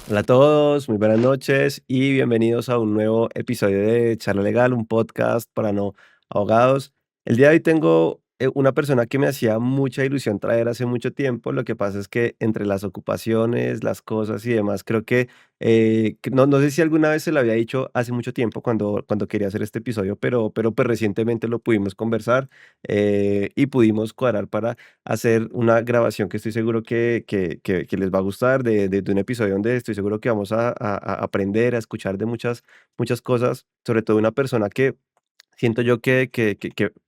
Hola a todos, muy buenas noches y bienvenidos a un nuevo episodio de Charla Legal, un podcast para no abogados. El día de hoy tengo una persona que me hacía mucha ilusión traer hace mucho tiempo. Lo que pasa es que entre las ocupaciones, las cosas y demás, creo que no sé si alguna vez se lo había dicho hace mucho tiempo cuando quería hacer este episodio, pero pues recientemente lo pudimos conversar y pudimos cuadrar para hacer una grabación que estoy seguro que les va a gustar, de un episodio donde estoy seguro que vamos a aprender, a escuchar de muchas cosas, sobre todo de una persona que siento yo que,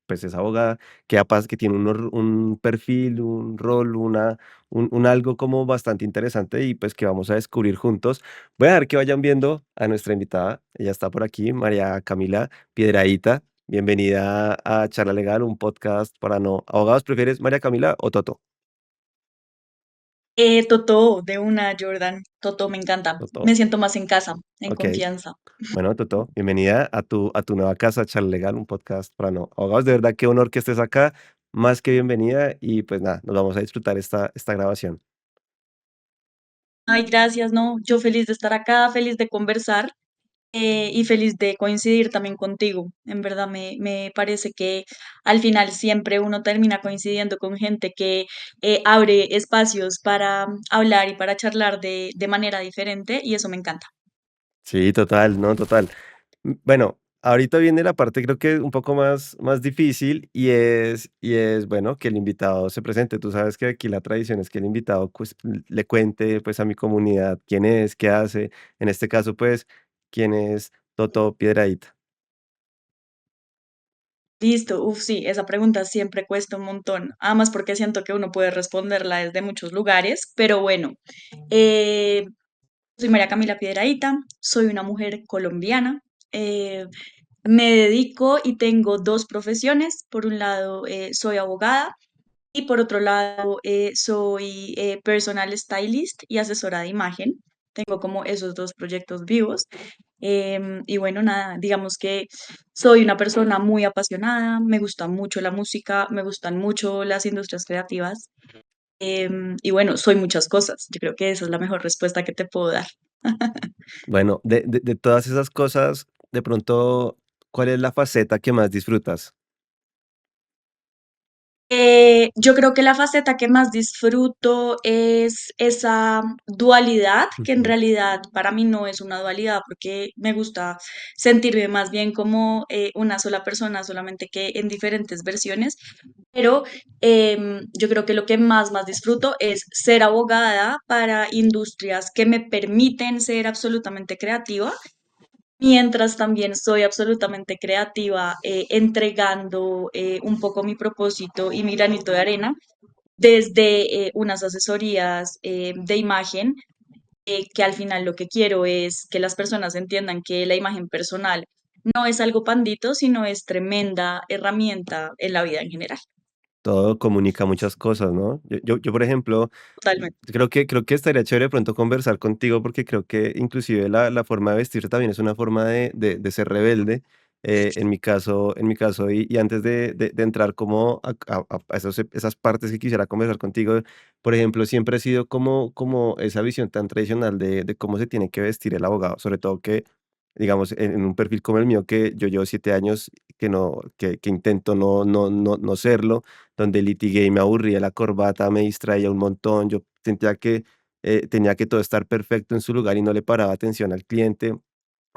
pues, es abogada, que capaz que tiene un perfil, un rol, un algo como bastante interesante y, pues, que vamos a descubrir juntos. Voy a dejar que vayan viendo a nuestra invitada. Ella está por aquí, María Camila Piedrahíta. Bienvenida a Charla Legal, un podcast para no abogados. ¿Prefieres María Camila o Toto? Totó, de una, Jordan. Totó, me encanta. Toto. Me siento más en casa, en Ok. confianza. Bueno, Toto, bienvenida a tu nueva casa, Charla Legal, un podcast para no abogados. De verdad, qué honor que estés acá. Más que bienvenida y pues nada, nos vamos a disfrutar esta grabación. Ay, gracias, no. Yo feliz de estar acá, feliz de conversar y feliz de coincidir también contigo. En verdad, me parece que al final siempre uno termina coincidiendo con gente que abre espacios para hablar y para charlar de manera diferente y eso me encanta. Sí, total, no, total. Bueno, ahorita viene la parte creo que un poco más difícil y es, bueno, que el invitado se presente. Tú sabes que aquí la tradición es que el invitado pues, le cuente pues a mi comunidad quién es, qué hace. En este caso, pues, quién es Toto Piedradita. Listo, uf, sí, esa pregunta siempre cuesta un montón, además porque siento que uno puede responderla desde muchos lugares, pero bueno, eh, soy María Camila Piedrahíta, soy una mujer colombiana, eh, me dedico y tengo dos profesiones, por un lado soy abogada y por otro lado soy personal stylist y asesora de imagen, tengo como esos dos proyectos vivos. Y bueno, nada, digamos que soy una persona muy apasionada, me gusta mucho la música, me gustan mucho las industrias creativas. Y bueno, soy muchas cosas. Yo creo que esa es la mejor respuesta que te puedo dar. Bueno, de todas esas cosas, de pronto, ¿cuál es la faceta que más disfrutas? Yo creo que la faceta que más disfruto es esa dualidad, que en Ujú. realidad para mí no es una dualidad porque me gusta sentirme más bien como una sola persona, solamente que en diferentes versiones, pero yo creo que lo que más disfruto es ser abogada para industrias que me permiten ser absolutamente creativa mientras también soy absolutamente creativa, entregando un poco mi propósito y mi granito de arena desde unas asesorías de imagen, que al final lo que quiero es que las personas entiendan que la imagen personal no es algo pandito, sino es tremenda herramienta en la vida en general. Todo comunica muchas cosas, ¿no? Yo, por ejemplo, Totalmente. creo que estaría chévere de pronto conversar contigo porque creo que inclusive la forma de vestir también es una forma de ser rebelde. En mi caso, y antes de entrar como a esas partes que quisiera conversar contigo, por ejemplo, siempre he sido como esa visión tan tradicional de cómo se tiene que vestir el abogado, sobre todo que, digamos, en un perfil como el mío, que yo llevo 7 años que no, que intento no serlo, donde litigué y me aburría la corbata, me distraía un montón, yo sentía que tenía que todo estar perfecto en su lugar y no le paraba atención al cliente.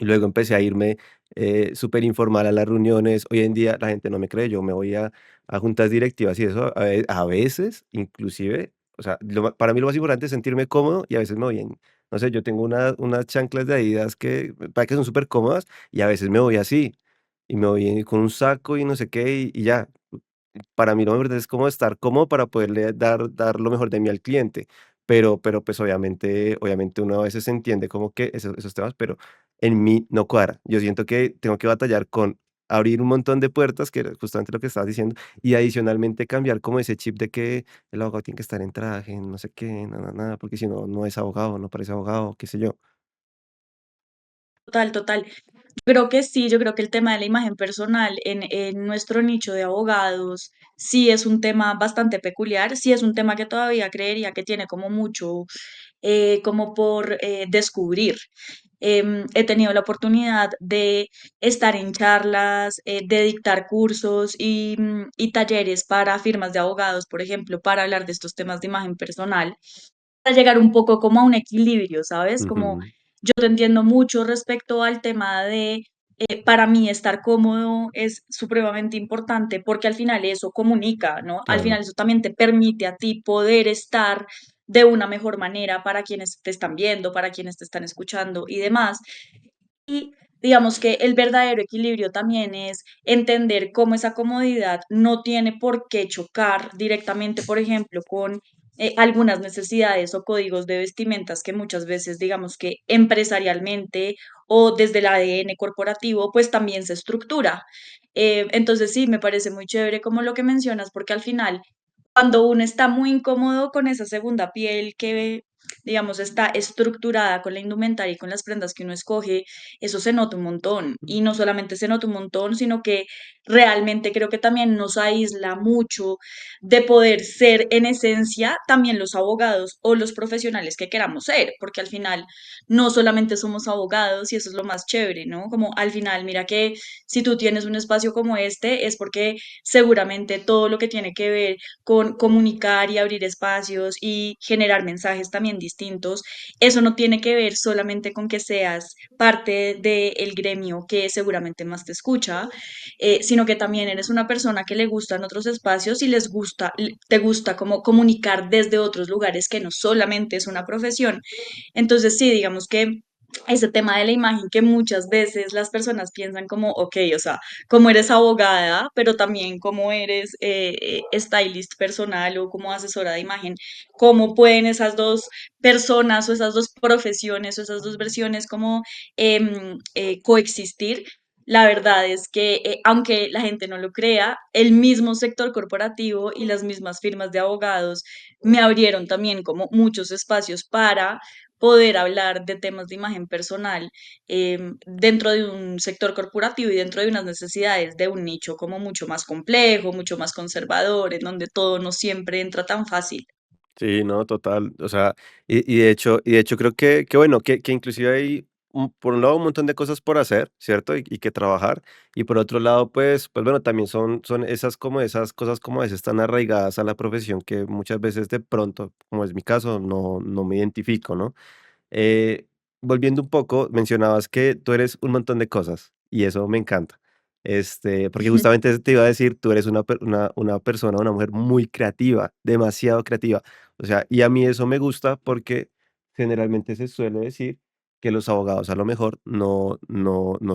Y luego empecé a irme súper informal a las reuniones. Hoy en día la gente no me cree, yo me voy a juntas directivas y eso a veces, inclusive, o sea, para mí lo más importante es sentirme cómodo y a veces me voy en, no sé, yo tengo unas chanclas de Adidas que para que son súper cómodas y a veces me voy así y me voy con un saco y no sé qué y ya. Para mí lo mejor es como estar cómodo para poderle dar lo mejor de mí al cliente, pero, pues, obviamente uno a veces entiende como que esos temas, pero en mí no cuadra. Yo siento que tengo que batallar con abrir un montón de puertas, que era justamente lo que estabas diciendo, y adicionalmente cambiar como ese chip de que el abogado tiene que estar en traje, no sé qué, nada porque si no, no es abogado, no parece abogado, qué sé yo. Total, total. Yo creo que sí, yo creo que el tema de la imagen personal en nuestro nicho de abogados sí es un tema bastante peculiar, sí es un tema que todavía creería que tiene como mucho. como por descubrir. He tenido la oportunidad de estar en charlas, de dictar cursos y talleres para firmas de abogados, por ejemplo, para hablar de estos temas de imagen personal, para llegar un poco como a un equilibrio, ¿sabes? Como Ujú, yo te entiendo mucho respecto al tema de, para mí estar cómodo es supremamente importante porque al final eso comunica, ¿no? Al claro. final eso también te permite a ti poder estar de una mejor manera para quienes te están viendo, para quienes te están escuchando y demás. Y digamos que el verdadero equilibrio también es entender cómo esa comodidad no tiene por qué chocar directamente, por ejemplo, con algunas necesidades o códigos de vestimentas que muchas veces, digamos que empresarialmente o desde el ADN corporativo, pues también se estructura. Entonces sí, me parece muy chévere como lo que mencionas, porque al final cuando uno está muy incómodo con esa segunda piel que, digamos, está estructurada con la indumentaria y con las prendas que uno escoge, eso se nota un montón. Y no solamente se nota un montón, sino que realmente creo que también nos aísla mucho de poder ser en esencia también los abogados o los profesionales que queramos ser, porque al final no solamente somos abogados y eso es lo más chévere, ¿no? Como al final, mira que si tú tienes un espacio como este es porque seguramente todo lo que tiene que ver con comunicar y abrir espacios y generar mensajes también distintos. Eso no tiene que ver solamente con que seas parte del gremio que seguramente más te escucha, sino que también eres una persona que le gustan otros espacios y te gusta como comunicar desde otros lugares que no solamente es una profesión. Entonces, sí, digamos que ese tema de la imagen que muchas veces las personas piensan como, ok, o sea, como eres abogada, pero también como eres stylist personal o como asesora de imagen, ¿cómo pueden esas dos personas o esas dos profesiones o esas dos versiones como coexistir? La verdad es que, aunque la gente no lo crea, el mismo sector corporativo y las mismas firmas de abogados me abrieron también como muchos espacios para poder hablar de temas de imagen personal dentro de un sector corporativo y dentro de unas necesidades de un nicho como mucho más complejo, mucho más conservador, en donde todo no siempre entra tan fácil. Sí, no, total. O sea, y de hecho creo que bueno, que inclusive hay, por un lado, un montón de cosas por hacer, ¿cierto? Y que trabajar. Y por otro lado, pues bueno, también son esas como esas cosas como a veces están arraigadas a la profesión que muchas veces de pronto, como es mi caso, no me identifico, ¿no? Eh, Volviendo un poco, mencionabas que tú eres un montón de cosas y eso me encanta. Porque justamente eso te iba a decir, tú eres una persona, una mujer muy creativa, demasiado creativa. O sea, y a mí eso me gusta porque generalmente se suele decir que los abogados a lo mejor no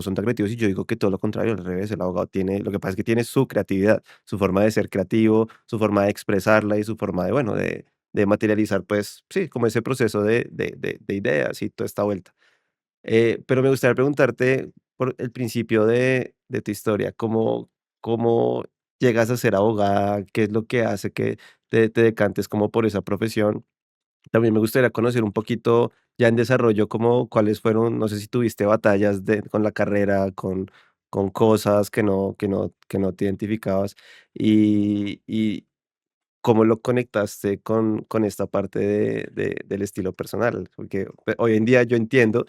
son tan creativos y yo digo que todo lo contrario, al revés, el abogado tiene, lo que pasa es que tiene su creatividad, su forma de ser creativo, su forma de expresarla y su forma de, bueno, de materializar, pues sí, como ese proceso de ideas y toda esta vuelta. Pero me gustaría preguntarte por el principio de tu historia, ¿cómo llegas a ser abogada? ¿Qué es lo que hace que te decantes como por esa profesión? También me gustaría conocer un poquito ya en desarrollo, como cuáles fueron, no sé si tuviste batallas con la carrera, con cosas que no te identificabas y, ¿cómo lo conectaste con esta parte del estilo personal? Porque hoy en día yo entiendo,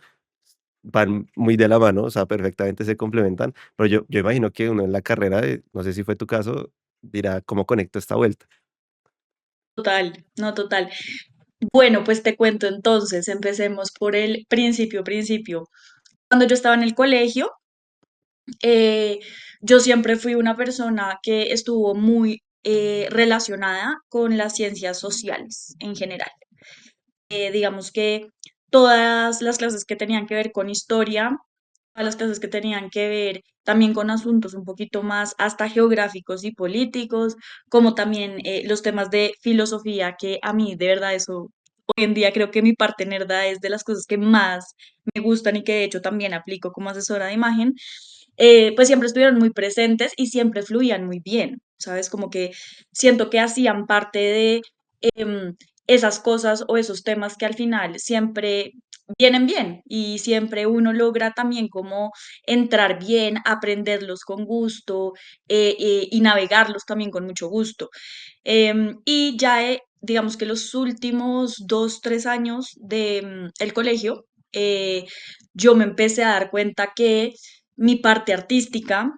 van muy de la mano, o sea, perfectamente se complementan, pero yo imagino que uno en la carrera, no sé si fue tu caso, dirá, ¿cómo conecto esta vuelta? Total, no total. Bueno, pues te cuento entonces, empecemos por el principio, principio. Cuando yo estaba en el colegio, eh, yo siempre fui una persona que estuvo muy relacionada con las ciencias sociales en general. Digamos que todas las clases que tenían que ver con historia, todas las clases que tenían que ver también con asuntos un poquito más hasta geográficos y políticos, como también los temas de filosofía, que a mí de verdad eso, hoy en día creo que mi parte nerda es de las cosas que más me gustan y que de hecho también aplico como asesora de imagen, pues siempre estuvieron muy presentes y siempre fluían muy bien, ¿sabes? Como que siento que hacían parte de em, esas cosas o esos temas que al final siempre vienen bien y siempre uno logra también como entrar bien, aprenderlos con gusto y navegarlos también con mucho gusto. Y ya digamos que los últimos 2, 3 años de el colegio, yo me empecé a dar cuenta que mi parte artística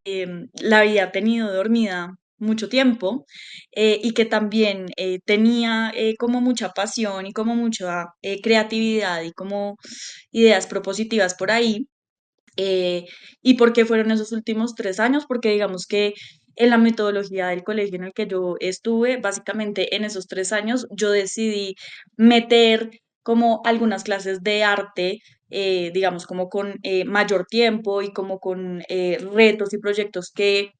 la había tenido dormida mucho tiempo, y que también tenía como mucha pasión y como mucha creatividad y como ideas propositivas por ahí. ¿Y por qué fueron esos últimos 3 años? Porque digamos que en la metodología del colegio en el que yo estuve, básicamente en esos 3 años, yo decidí meter como algunas clases de arte, digamos, como con mayor tiempo y como con retos y proyectos que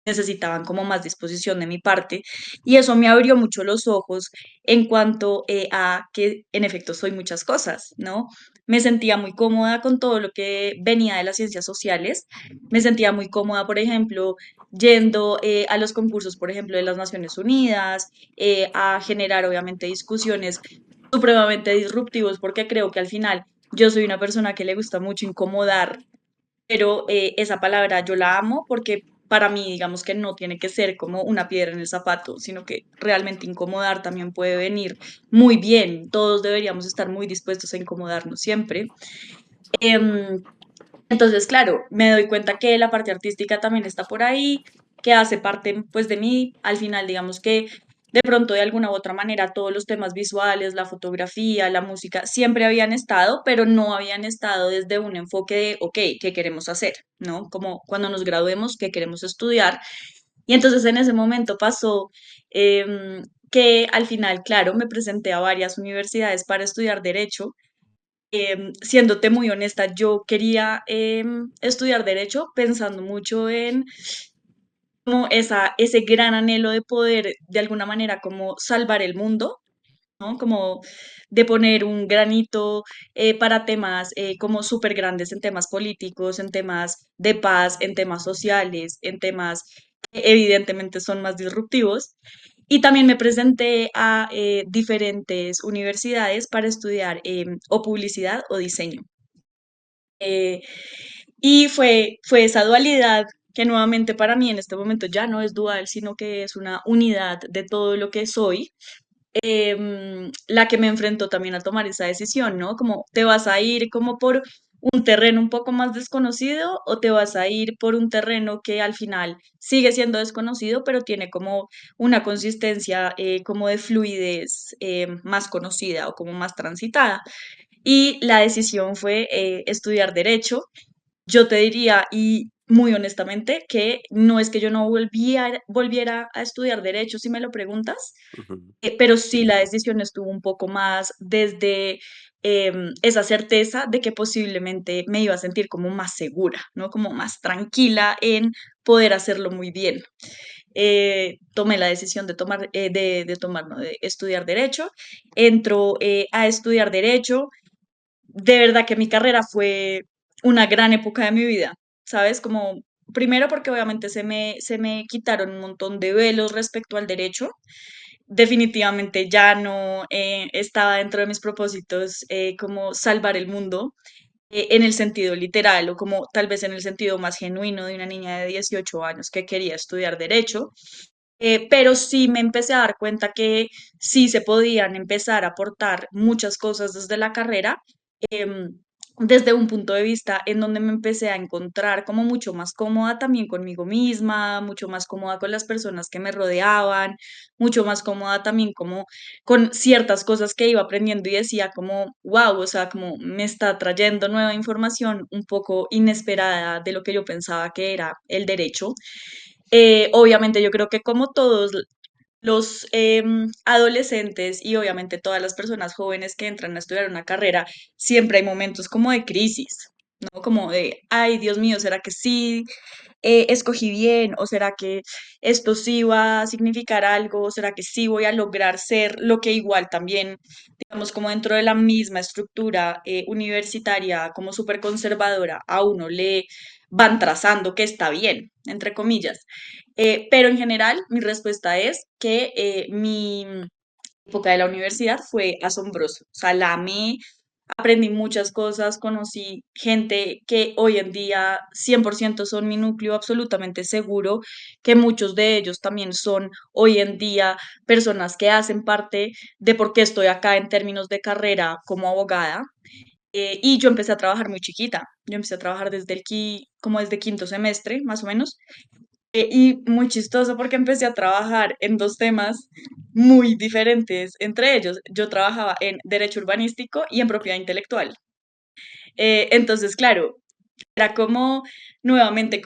necesitaban como más disposición de mi parte, y eso me abrió mucho los ojos en cuanto a que en efecto soy muchas cosas, ¿no? Me sentía muy cómoda con todo lo que venía de las ciencias sociales, me sentía muy cómoda, por ejemplo, yendo a los concursos, por ejemplo, de las Naciones Unidas, a generar obviamente discusiones supremamente disruptivos, porque creo que al final yo soy una persona que le gusta mucho incomodar, pero esa palabra yo la amo porque para mí, digamos que no tiene que ser como una piedra en el zapato, sino que realmente incomodar también puede venir muy bien. Todos deberíamos estar muy dispuestos a incomodarnos siempre. Em, entonces, claro, me doy cuenta que la parte artística también está por ahí, que hace parte pues de mí. Al final, digamos que de pronto de alguna u otra manera todos los temas visuales, la fotografía, la música, siempre habían estado, pero no habían estado desde un enfoque de, ok, ¿qué queremos hacer? ¿No? Como cuando nos graduemos, ¿qué queremos estudiar? Y entonces en ese momento pasó que al final, claro, me presenté a varias universidades para estudiar derecho. Siéndote muy honesta, yo quería estudiar derecho pensando mucho en como ese gran anhelo de poder de alguna manera como salvar el mundo, ¿no? Como de poner un granito para temas como súper grandes en temas políticos, en temas de paz, en temas sociales, en temas que evidentemente son más disruptivos. Y también me presenté a diferentes universidades para estudiar o publicidad o diseño. Eh, y fue esa dualidad que nuevamente para mí en este momento ya no es dual, sino que es una unidad de todo lo que soy, la que me enfrentó también a tomar esa decisión, ¿no? Como te vas a ir como por un terreno un poco más desconocido o te vas a ir por un terreno que al final sigue siendo desconocido, pero tiene como una consistencia como de fluidez más conocida o como más transitada. Y la decisión fue estudiar derecho. Yo te diría, y muy honestamente, que no es que yo no volviera a estudiar derecho, si me lo preguntas, Ujú. pero sí la decisión estuvo un poco más desde esa certeza de que posiblemente me iba a sentir como más segura, ¿no? Como más tranquila en poder hacerlo muy bien. Tomé la decisión de de estudiar derecho. Entro a estudiar derecho. De verdad que mi carrera fue una gran época de mi vida, ¿sabes? Como primero porque obviamente se me quitaron un montón de velos respecto al derecho. Definitivamente ya no estaba dentro de mis propósitos como salvar el mundo en el sentido literal o como tal vez en el sentido más genuino de una niña de 18 años que quería estudiar derecho. Pero sí me empecé a dar cuenta que sí se podían empezar a aportar muchas cosas desde la carrera, em, desde un punto de vista en donde me empecé a encontrar como mucho más cómoda también conmigo misma, mucho más cómoda con las personas que me rodeaban, mucho más cómoda también como con ciertas cosas que iba aprendiendo y decía como, wow, o sea, como me está trayendo nueva información un poco inesperada de lo que yo pensaba que era el derecho. Obviamente yo creo que como todos los adolescentes y obviamente todas las personas jóvenes que entran a estudiar una carrera, siempre hay momentos como de crisis, ¿no? Como de, ay, Dios mío, ¿será que sí escogí bien? ¿O será que esto sí va a significar algo? ¿O será que sí voy a lograr ser lo que igual también, digamos, como dentro de la misma estructura universitaria, como súper conservadora, a uno le van trazando que está bien, entre comillas? Pero en general, mi respuesta es que mi época de la universidad fue asombroso. O sea, la amé, Aprendí muchas cosas, conocí gente que hoy en día 100% son mi núcleo absolutamente seguro, que muchos de ellos también son hoy en día personas que hacen parte de por qué estoy acá en términos de carrera como abogada. Y yo empecé a trabajar muy chiquita, yo empecé a trabajar como desde quinto semestre, más o menos, y muy chistoso porque empecé a trabajar en dos temas muy diferentes entre ellos. Yo trabajaba en derecho urbanístico y en propiedad intelectual. Entonces, claro, era como nuevamente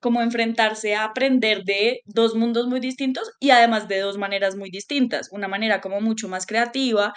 como enfrentarse a aprender de dos mundos muy distintos y además de dos maneras muy distintas. Una manera como mucho más creativa,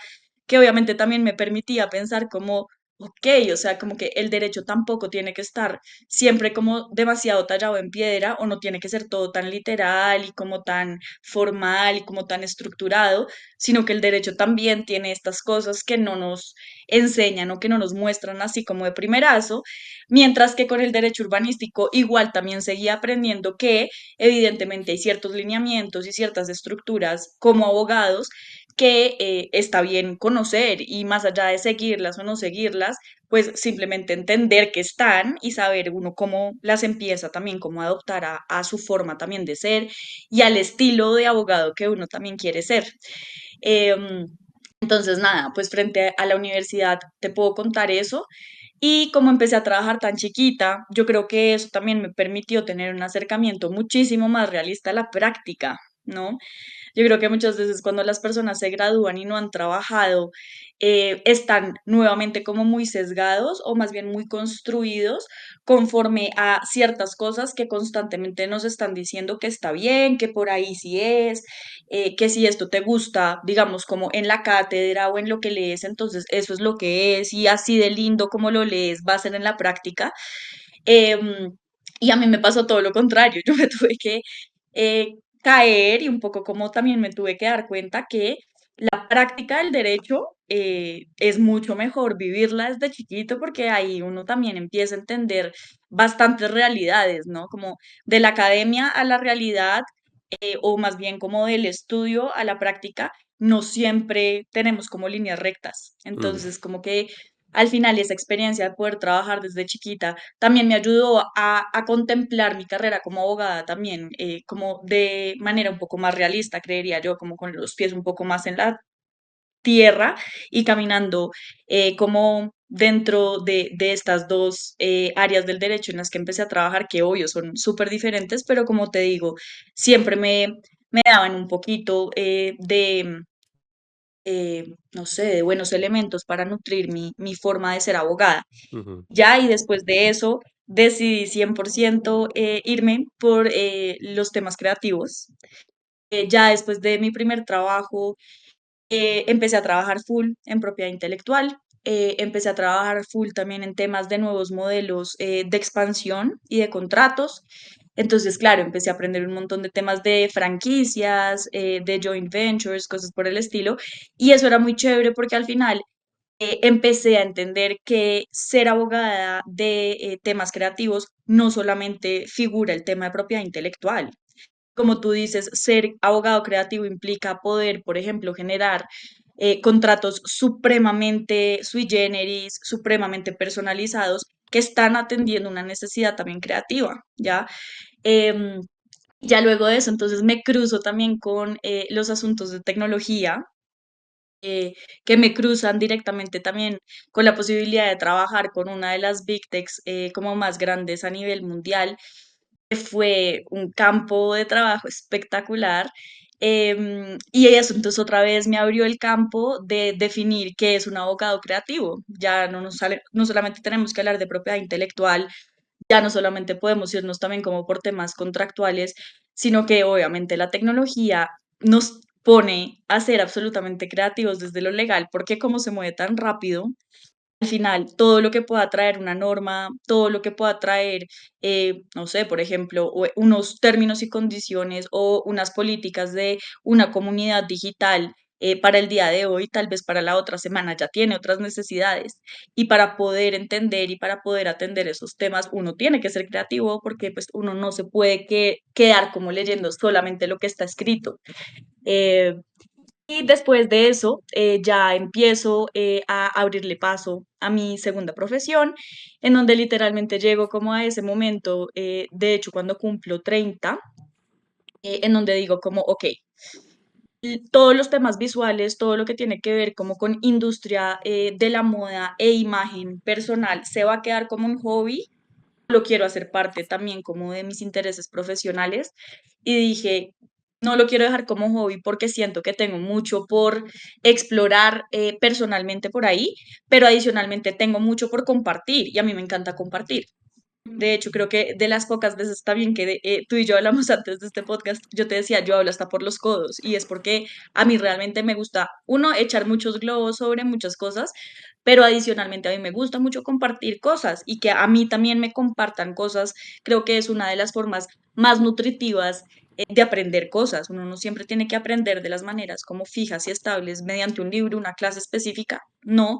que obviamente también me permitía pensar como, ok, o sea, como que el derecho tampoco tiene que estar siempre como demasiado tallado en piedra o no tiene que ser todo tan literal y como tan formal y como tan estructurado, sino que el derecho también tiene estas cosas que no nos enseñan o que no nos muestran así como de primerazo, mientras que con el derecho urbanístico igual también seguía aprendiendo que evidentemente hay ciertos lineamientos y ciertas estructuras como abogados que está bien conocer y más allá de seguirlas o no seguirlas, pues simplemente entender que están y saber uno cómo las empieza también, cómo adoptar a su forma también de ser y al estilo de abogado que uno también quiere ser. Em, entonces, nada, pues frente a la universidad te puedo contar eso. Y como empecé a trabajar tan chiquita, yo creo que eso también me permitió tener un acercamiento muchísimo más realista a la práctica, ¿no? Yo creo que muchas veces cuando las personas se gradúan y no han trabajado, están nuevamente como muy sesgados o más bien muy construidos conforme a ciertas cosas que constantemente nos están diciendo que está bien, que por ahí sí es, que si esto te gusta, digamos, como en la cátedra o en lo que lees, entonces eso es lo que es y así de lindo como lo lees va a ser en la práctica. Em, y a mí me pasó todo lo contrario, yo me tuve que caer y un poco como también me tuve que dar cuenta que la práctica del derecho es mucho mejor vivirla desde chiquito porque ahí uno también empieza a entender bastantes realidades, ¿no? Como de la academia a la realidad, o más bien como del estudio a la práctica, no siempre tenemos como líneas rectas. Mm, Entonces, como que al final esa experiencia de poder trabajar desde chiquita también me ayudó a contemplar mi carrera como abogada también, como de manera un poco más realista, creería yo, como con los pies un poco más en la tierra y caminando como dentro de estas dos áreas del derecho en las que empecé a trabajar, que obvio son súper diferentes, pero como te digo, siempre me daban un poquito no sé, de buenos elementos para nutrir mi forma de ser abogada. ujú, Ya, y después de eso, decidí 100% irme por los temas creativos. Ya después de mi primer trabajo, empecé a trabajar full en propiedad intelectual, empecé a trabajar full también en temas de nuevos modelos de expansión y de contratos. Entonces, claro, empecé a aprender un montón de temas de franquicias, de joint ventures, cosas por el estilo. Y eso era muy chévere porque al final empecé a entender que ser abogada de temas creativos no solamente figura el tema de propiedad intelectual. Como tú dices, ser abogado creativo implica poder, por ejemplo, generar contratos supremamente sui generis, supremamente personalizados, que están atendiendo una necesidad también creativa, ¿ya? Em, ya luego de eso, entonces me cruzo también con los asuntos de tecnología, eh, que me cruzan directamente también con la posibilidad de trabajar con una de las Big Techs como más grandes a nivel mundial. Fue un campo de trabajo espectacular. Y eso entonces otra vez me abrió el campo de definir qué es un abogado creativo. Ya no solamente tenemos que hablar de propiedad intelectual, ya no solamente podemos irnos también como por temas contractuales, sino que obviamente la tecnología nos pone a ser absolutamente creativos desde lo legal, porque como se mueve tan rápido, al final todo lo que pueda traer una norma, todo lo que pueda traer, no sé, por ejemplo, unos términos y condiciones o unas políticas de una comunidad digital. Para el día de hoy, tal vez para la otra semana ya tiene otras necesidades. Y para poder entender y para poder atender esos temas, uno tiene que ser creativo porque pues uno no se puede quedar como leyendo solamente lo que está escrito. Eh, Y después de eso, ya empiezo a abrirle paso a mi segunda profesión, en donde literalmente llego como a ese momento, de hecho, cuando cumplo 30, en donde digo como, ok, todos los temas visuales, todo lo que tiene que ver como con industria de la moda e imagen personal, se va a quedar como un hobby, lo quiero hacer parte también como de mis intereses profesionales y dije, no lo quiero dejar como hobby porque siento que tengo mucho por explorar personalmente por ahí, pero adicionalmente tengo mucho por compartir y a mí me encanta compartir. De hecho, creo que de las pocas veces también que tú y yo hablamos antes de este podcast, yo te decía, yo hablo hasta por los codos y es porque a mí realmente me gusta, uno, echar muchos globos sobre muchas cosas, pero adicionalmente a mí me gusta mucho compartir cosas y que a mí también me compartan cosas, creo que es una de las formas más nutritivas de aprender cosas. Uno no siempre tiene que aprender de las maneras como fijas y estables mediante un libro, una clase específica, no.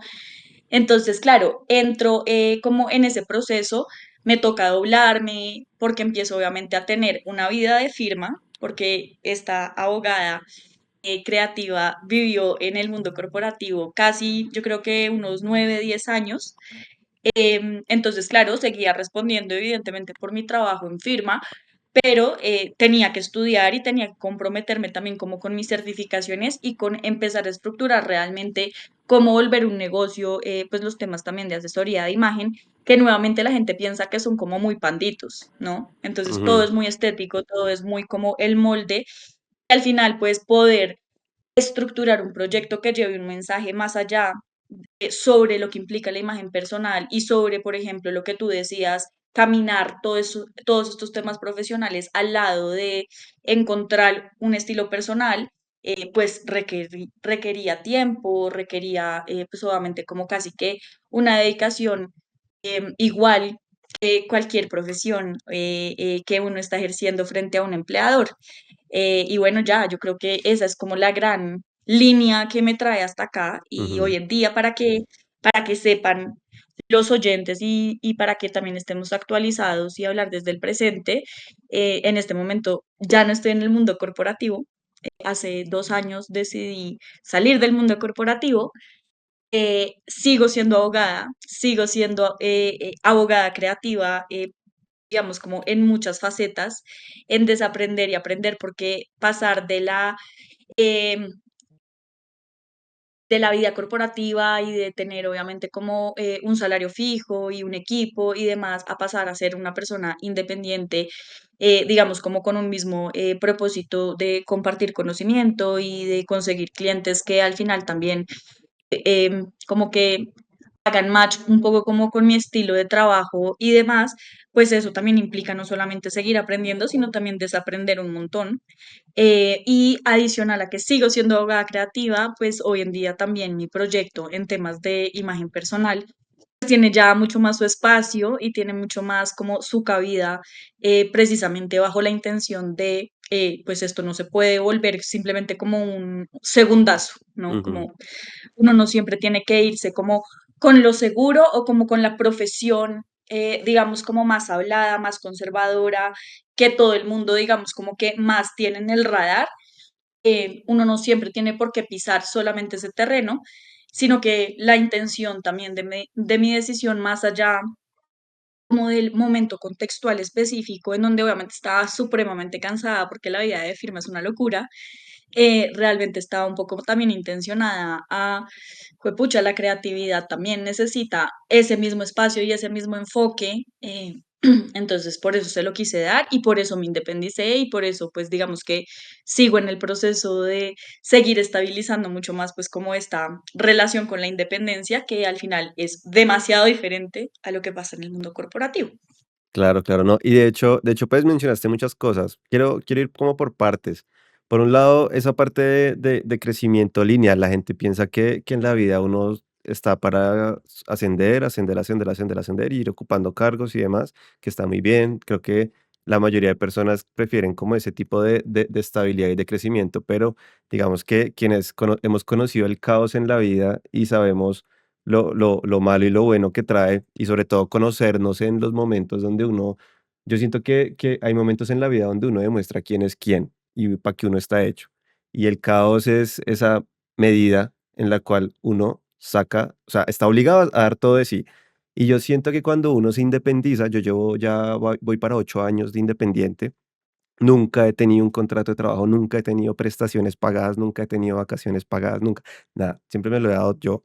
Entonces, claro, entro como en ese proceso, me toca doblarme porque empiezo obviamente a tener una vida de firma, porque esta abogada creativa vivió en el mundo corporativo casi, yo creo que unos 9, 10 años. Entonces, claro, seguía respondiendo evidentemente por mi trabajo en firma, pero tenía que estudiar y tenía que comprometerme también como con mis certificaciones y con empezar a estructurar realmente cómo volver un negocio, pues los temas también de asesoría de imagen, que nuevamente la gente piensa que son como muy panditos, ¿no? Entonces todo Ujú, es muy estético, todo es muy como el molde. Y al final, pues poder estructurar un proyecto que lleve un mensaje más allá sobre lo que implica la imagen personal y sobre, por ejemplo, lo que tú decías, caminar todos estos temas profesionales al lado de encontrar un estilo personal, pues requería tiempo, requería pues obviamente como casi que una dedicación igual que cualquier profesión que uno está ejerciendo frente a un empleador. Y bueno, ya, yo creo que esa es como la gran línea que me trae hasta acá y ujú. hoy en día para que sepan los oyentes y para que también estemos actualizados y hablar desde el presente, en este momento ya no estoy en el mundo corporativo. Hace 2 años decidí salir del mundo corporativo. Sigo siendo abogada, sigo siendo abogada creativa, digamos, como en muchas facetas, en desaprender y aprender, porque pasar em, de la vida corporativa y de tener obviamente como un salario fijo y un equipo y demás, a pasar a ser una persona independiente, digamos, como con un mismo propósito de compartir conocimiento y de conseguir clientes que al final también como que hagan match un poco como con mi estilo de trabajo y demás, pues eso también implica no solamente seguir aprendiendo, sino también desaprender un montón. Y adicional a que sigo siendo abogada creativa, pues hoy en día también mi proyecto en temas de imagen personal pues tiene ya mucho más su espacio y tiene mucho más como su cabida, precisamente bajo la intención de, pues esto no se puede volver simplemente como un segundazo, ¿no? Ujú. Como uno no siempre tiene que irse como con lo seguro o como con la profesión, digamos, como más hablada, más conservadora, que todo el mundo, digamos, como que más tiene en el radar. Uno no siempre tiene por qué pisar solamente ese terreno, sino que la intención también de mi decisión más allá como del momento contextual específico en donde obviamente estaba supremamente cansada porque la vida de firma es una locura, realmente estaba un poco también intencionada a, pucha, la creatividad también necesita ese mismo espacio y ese mismo enfoque. Entonces, por eso se lo quise dar y por eso me independicé y por eso, pues, digamos que sigo en el proceso de seguir estabilizando mucho más, pues, como esta relación con la independencia, que al final es demasiado diferente a lo que pasa en el mundo corporativo. Claro, claro, no. Y de hecho, pues mencionaste muchas cosas. Quiero ir como por partes. Por un lado, esa parte de crecimiento lineal. La gente piensa que en la vida uno está para ascender, ascender, ascender, ascender, ascender, y ir ocupando cargos y demás, que está muy bien. Creo que la mayoría de personas prefieren como ese tipo de estabilidad y de crecimiento, pero digamos que quienes hemos conocido el caos en la vida y sabemos lo malo y lo bueno que trae, y sobre todo conocernos en los momentos donde uno, yo siento que hay momentos en la vida donde uno demuestra quién es quién y para qué uno está hecho. Y el caos es esa medida en la cual uno saca, o sea, está obligado a dar todo de sí. Y yo siento que cuando uno se independiza, yo llevo ya, voy para 8 años de independiente. Nunca he tenido un contrato de trabajo, nunca he tenido prestaciones pagadas, nunca he tenido vacaciones pagadas, nunca, nada, siempre me lo he dado yo.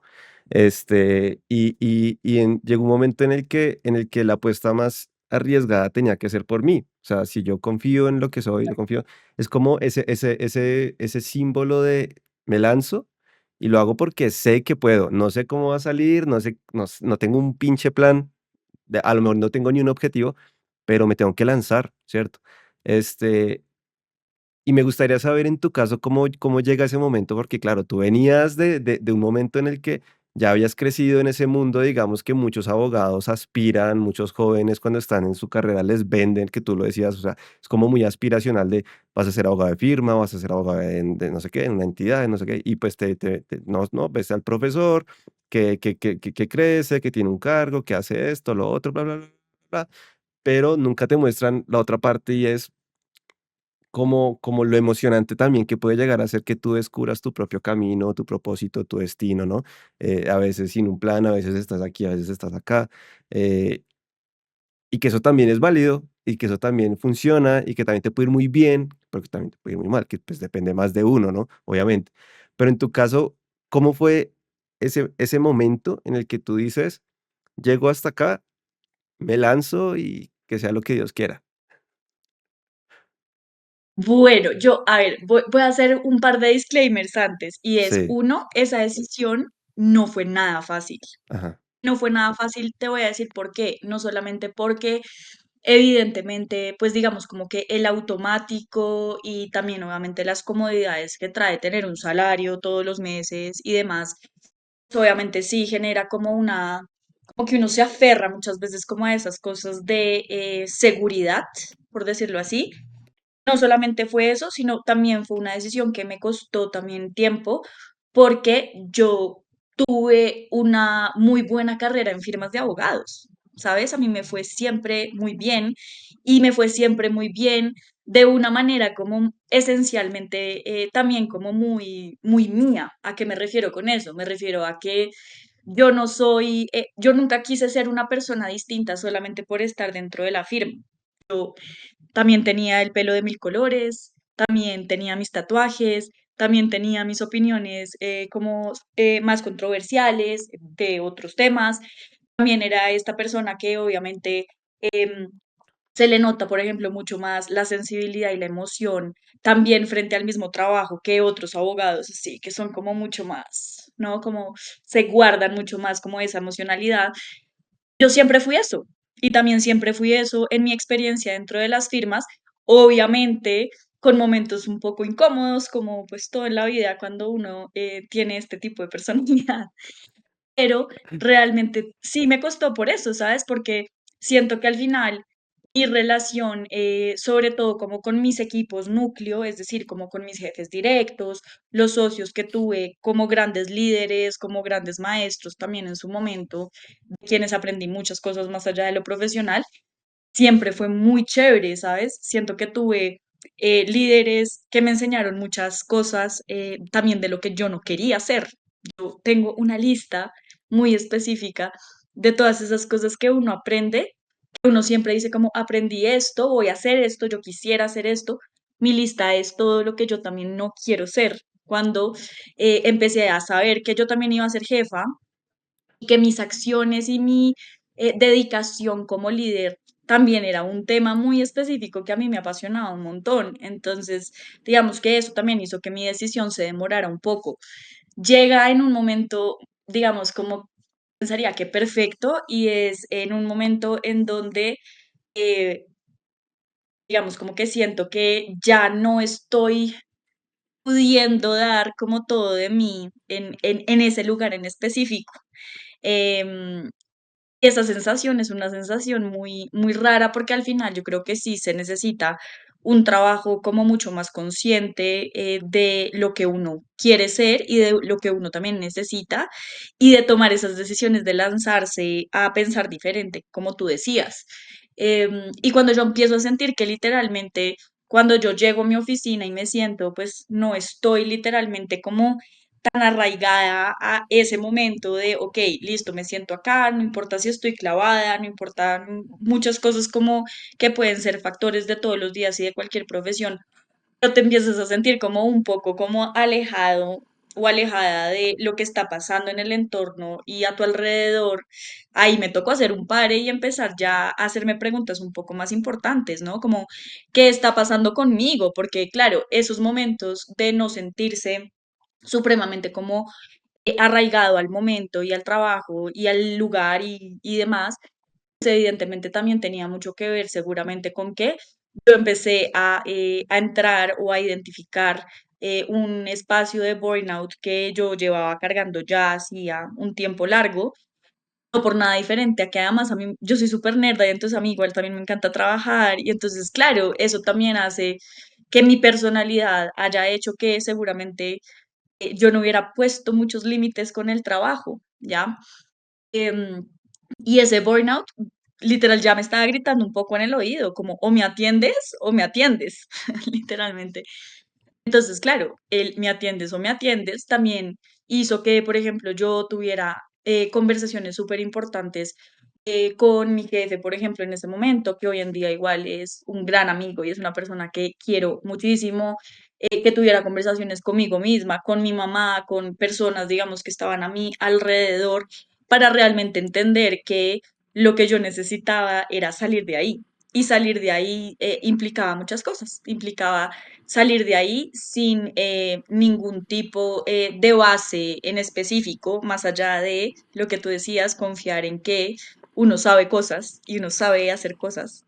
Llegó un momento en el que la apuesta más arriesgada tenía que ser por mí. O sea, si yo confío en lo que soy, yo confío, es como ese símbolo de me lanzo y lo hago porque sé que puedo. No sé cómo va a salir, no sé, no tengo un pinche plan, a lo mejor no tengo ni un objetivo, pero me tengo que lanzar, ¿cierto? Este, y me gustaría saber en tu caso cómo llega ese momento, porque claro, tú venías de un momento en el que ya habías crecido en ese mundo, digamos que muchos abogados aspiran, muchos jóvenes cuando están en su carrera les venden, que tú lo decías, o sea, es como muy aspiracional de vas a ser abogado de firma, vas a ser abogado de no sé qué, en una entidad, de no sé qué, y pues no, ves al profesor que crece, que tiene un cargo, que hace esto, lo otro, bla, bla, bla, bla, pero nunca te muestran la otra parte y es como lo emocionante también que puede llegar a ser que tú descubras tu propio camino, tu propósito, tu destino, ¿no? A veces sin un plan, a veces estás aquí, a veces estás acá, eh, y que eso también es válido, y que eso también funciona, y que también te puede ir muy bien, pero que también te puede ir muy mal, que pues depende más de uno, ¿no? Obviamente. Pero en tu caso, ¿cómo fue ese momento en el que tú dices, llego hasta acá, me lanzo y que sea lo que Dios quiera? Bueno, yo, a ver, voy a hacer un par de disclaimers antes, y es, Sí, uno, esa decisión no fue nada fácil. ajá, No fue nada fácil, te voy a decir por qué. No solamente porque, evidentemente, pues digamos como que el automático y también obviamente las comodidades que trae tener un salario todos los meses y demás, obviamente sí genera como como que uno se aferra muchas veces como a esas cosas de seguridad, por decirlo así. No solamente fue eso, sino también fue una decisión que me costó también tiempo, porque yo tuve una muy buena carrera en firmas de abogados, ¿sabes? A mí me fue siempre muy bien y me fue siempre muy bien de una manera como esencialmente también como muy mía. ¿A qué me refiero con eso? Me refiero a que yo no soy, yo nunca quise ser una persona distinta solamente por estar dentro de la firma. También tenía el pelo de mil colores, también tenía mis tatuajes, también tenía mis opiniones como más controversiales de otros temas. También era esta persona que obviamente em, se le nota, por ejemplo, mucho más la sensibilidad y la emoción también frente al mismo trabajo que otros abogados, así que son como mucho más, ¿no? Como se guardan mucho más como esa emocionalidad. Yo siempre fui eso y también siempre fui eso en mi experiencia dentro de las firmas, obviamente con momentos un poco incómodos, como pues todo en la vida cuando uno tiene este tipo de personalidad, pero realmente sí me costó por eso, ¿sabes? Porque siento que al final mi relación, sobre todo como con mis equipos núcleo, es decir, como con mis jefes directos, los socios que tuve como grandes líderes, como grandes maestros también en su momento, de quienes aprendí muchas cosas más allá de lo profesional, siempre fue muy chévere, ¿sabes? Siento que tuve líderes que me enseñaron muchas cosas también de lo que yo no quería hacer. Yo tengo una lista muy específica de todas esas cosas que uno aprende, que uno siempre dice como aprendí esto, voy a hacer esto, yo quisiera hacer esto. Mi lista es todo lo que yo también no quiero ser. Cuando empecé a saber que yo también iba a ser jefa, y que mis acciones y mi dedicación como líder también era un tema muy específico que a mí me apasionaba un montón. Entonces, digamos que eso también hizo que mi decisión se demorara un poco. Llega en un momento, digamos, como pensaría que perfecto, y es en un momento en donde, eh, digamos, como que siento que ya no estoy pudiendo dar como todo de mí en ese lugar en específico. Em, Y esa sensación es una sensación muy rara porque al final yo creo que sí se necesita un trabajo como mucho más consciente de lo que uno quiere ser y de lo que uno también necesita y de tomar esas decisiones de lanzarse a pensar diferente, como tú decías. Y cuando yo empiezo a sentir que literalmente cuando yo llego a mi oficina y me siento, pues no estoy literalmente como tan arraigada a ese momento de, ok, listo, me siento acá, no importa si estoy clavada, no importa muchas cosas como que pueden ser factores de todos los días y de cualquier profesión, pero te empiezas a sentir como un poco como alejado o alejada de lo que está pasando en el entorno y a tu alrededor. Ahí me tocó hacer un pare y empezar ya a hacerme preguntas un poco más importantes, ¿no? Como, ¿qué está pasando conmigo? Porque claro, esos momentos de no sentirse supremamente como arraigado al momento y al trabajo y al lugar y demás, pues, evidentemente también tenía mucho que ver seguramente con que yo empecé a entrar o a identificar un espacio de burnout que yo llevaba cargando ya hacía un tiempo largo, no por nada diferente, a que además a mí, yo soy súper nerda y entonces a mí igual también me encanta trabajar y entonces claro, eso también hace que mi personalidad haya hecho que seguramente yo no hubiera puesto muchos límites con el trabajo, ¿ya? Em, y ese burnout, literal, ya me estaba gritando un poco en el oído, como o me atiendes, literalmente. Entonces, claro, el me atiendes o me atiendes también hizo que, por ejemplo, yo tuviera conversaciones súper importantes con mi jefe, por ejemplo, en ese momento, que hoy en día igual es un gran amigo y es una persona que quiero muchísimo, que tuviera conversaciones conmigo misma, con mi mamá, con personas, digamos, que estaban a mí alrededor, para realmente entender que lo que yo necesitaba era salir de ahí. Y salir de ahí implicaba muchas cosas, implicaba salir de ahí sin ningún tipo de base en específico, más allá de lo que tú decías, confiar en que uno sabe cosas y uno sabe hacer cosas,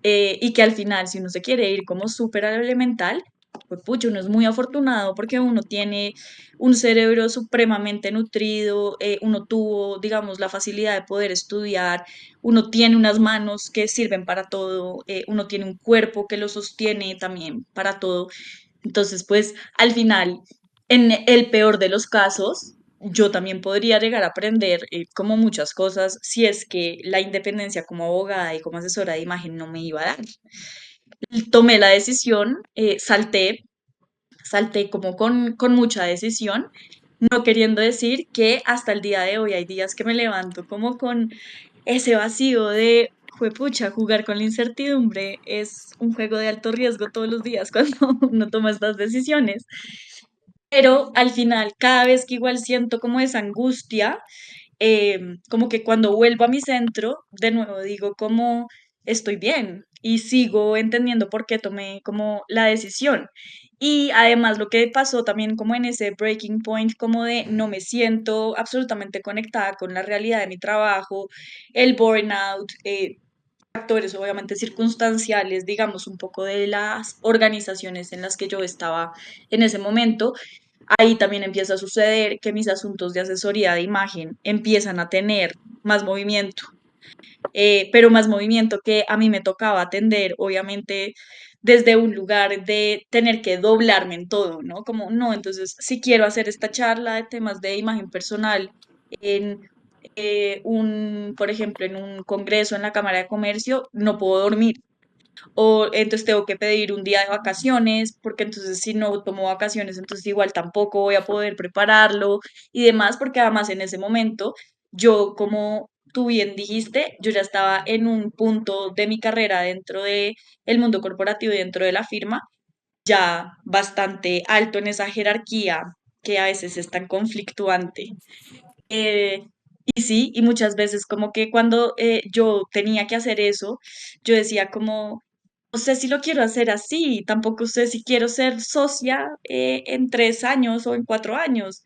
y que al final, si uno se quiere ir como súper a lo elemental, pues pucha, uno es muy afortunado porque uno tiene un cerebro supremamente nutrido, uno tuvo, digamos, la facilidad de poder estudiar, uno tiene unas manos que sirven para todo, uno tiene un cuerpo que lo sostiene también para todo. Entonces, pues al final, en el peor de los casos, yo también podría llegar a aprender como muchas cosas si es que la independencia como abogada y como asesora de imagen no me iba a dar. Tomé la decisión, salté como con mucha decisión, no queriendo decir que hasta el día de hoy hay días que me levanto como con ese vacío de, juepucha, jugar con la incertidumbre es un juego de alto riesgo todos los días cuando uno toma estas decisiones. Pero al final, cada vez que igual siento como esa angustia, como que cuando vuelvo a mi centro, de nuevo digo como estoy bien y sigo entendiendo por qué tomé como la decisión. Y además lo que pasó también como en ese breaking point, como de no me siento absolutamente conectada con la realidad de mi trabajo, el burnout, factores obviamente circunstanciales, digamos un poco de las organizaciones en las que yo estaba en ese momento, ahí también empieza a suceder que mis asuntos de asesoría de imagen empiezan a tener más movimiento, pero más movimiento que a mí me tocaba atender, obviamente desde un lugar de tener que doblarme en todo, ¿no? Como, no, entonces, si quiero hacer esta charla de temas de imagen personal en por ejemplo, en un congreso en la Cámara de Comercio, no puedo dormir, o entonces tengo que pedir un día de vacaciones, porque entonces si no tomo vacaciones, entonces igual tampoco voy a poder prepararlo y demás, porque además en ese momento yo, como tú bien dijiste, yo ya estaba en un punto de mi carrera dentro de el mundo corporativo y dentro de la firma, ya bastante alto en esa jerarquía que a veces es tan conflictuante. Eh, y sí, y muchas veces como que cuando yo tenía que hacer eso, yo decía como, no sé si lo quiero hacer así, tampoco sé si quiero ser socia en 3 años o en 4 años.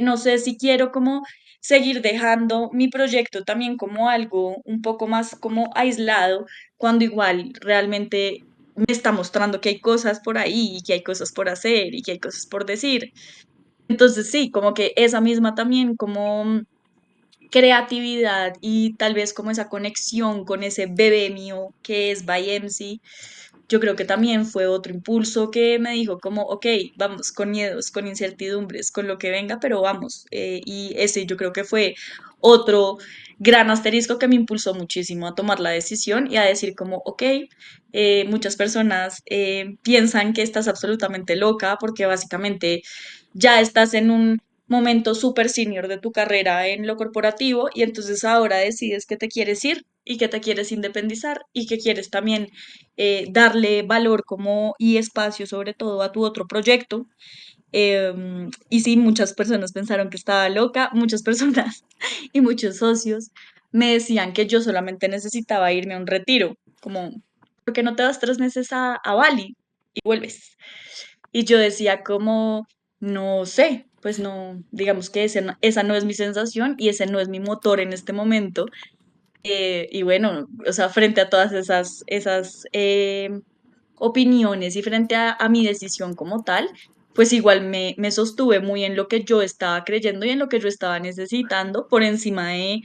No sé si quiero como seguir dejando mi proyecto también como algo un poco más como aislado, cuando igual realmente me está mostrando que hay cosas por ahí y que hay cosas por hacer y que hay cosas por decir. Entonces sí, como que esa misma también como creatividad y tal vez como esa conexión con ese bebé mío que es by MC, yo creo que también fue otro impulso que me dijo como, ok, vamos, con miedos, con incertidumbres, con lo que venga, pero vamos. Y ese yo creo que fue otro gran asterisco que me impulsó muchísimo a tomar la decisión y a decir como, ok, muchas personas piensan que estás absolutamente loca porque básicamente ya estás en un momento súper senior de tu carrera en lo corporativo y entonces ahora decides que te quieres ir y que te quieres independizar y que quieres también darle valor como y espacio sobre todo a tu otro proyecto. Y sí, muchas personas pensaron que estaba loca, muchas personas y muchos socios me decían que yo solamente necesitaba irme a un retiro, como, ¿por qué no te vas 3 meses a Bali y vuelves? Y yo decía como, no sé, pues no, digamos que esa no es mi sensación y ese no es mi motor en este momento. Y bueno, o sea, frente a todas esas opiniones y frente a mi decisión como tal, pues igual me sostuve muy en lo que yo estaba creyendo y en lo que yo estaba necesitando por encima de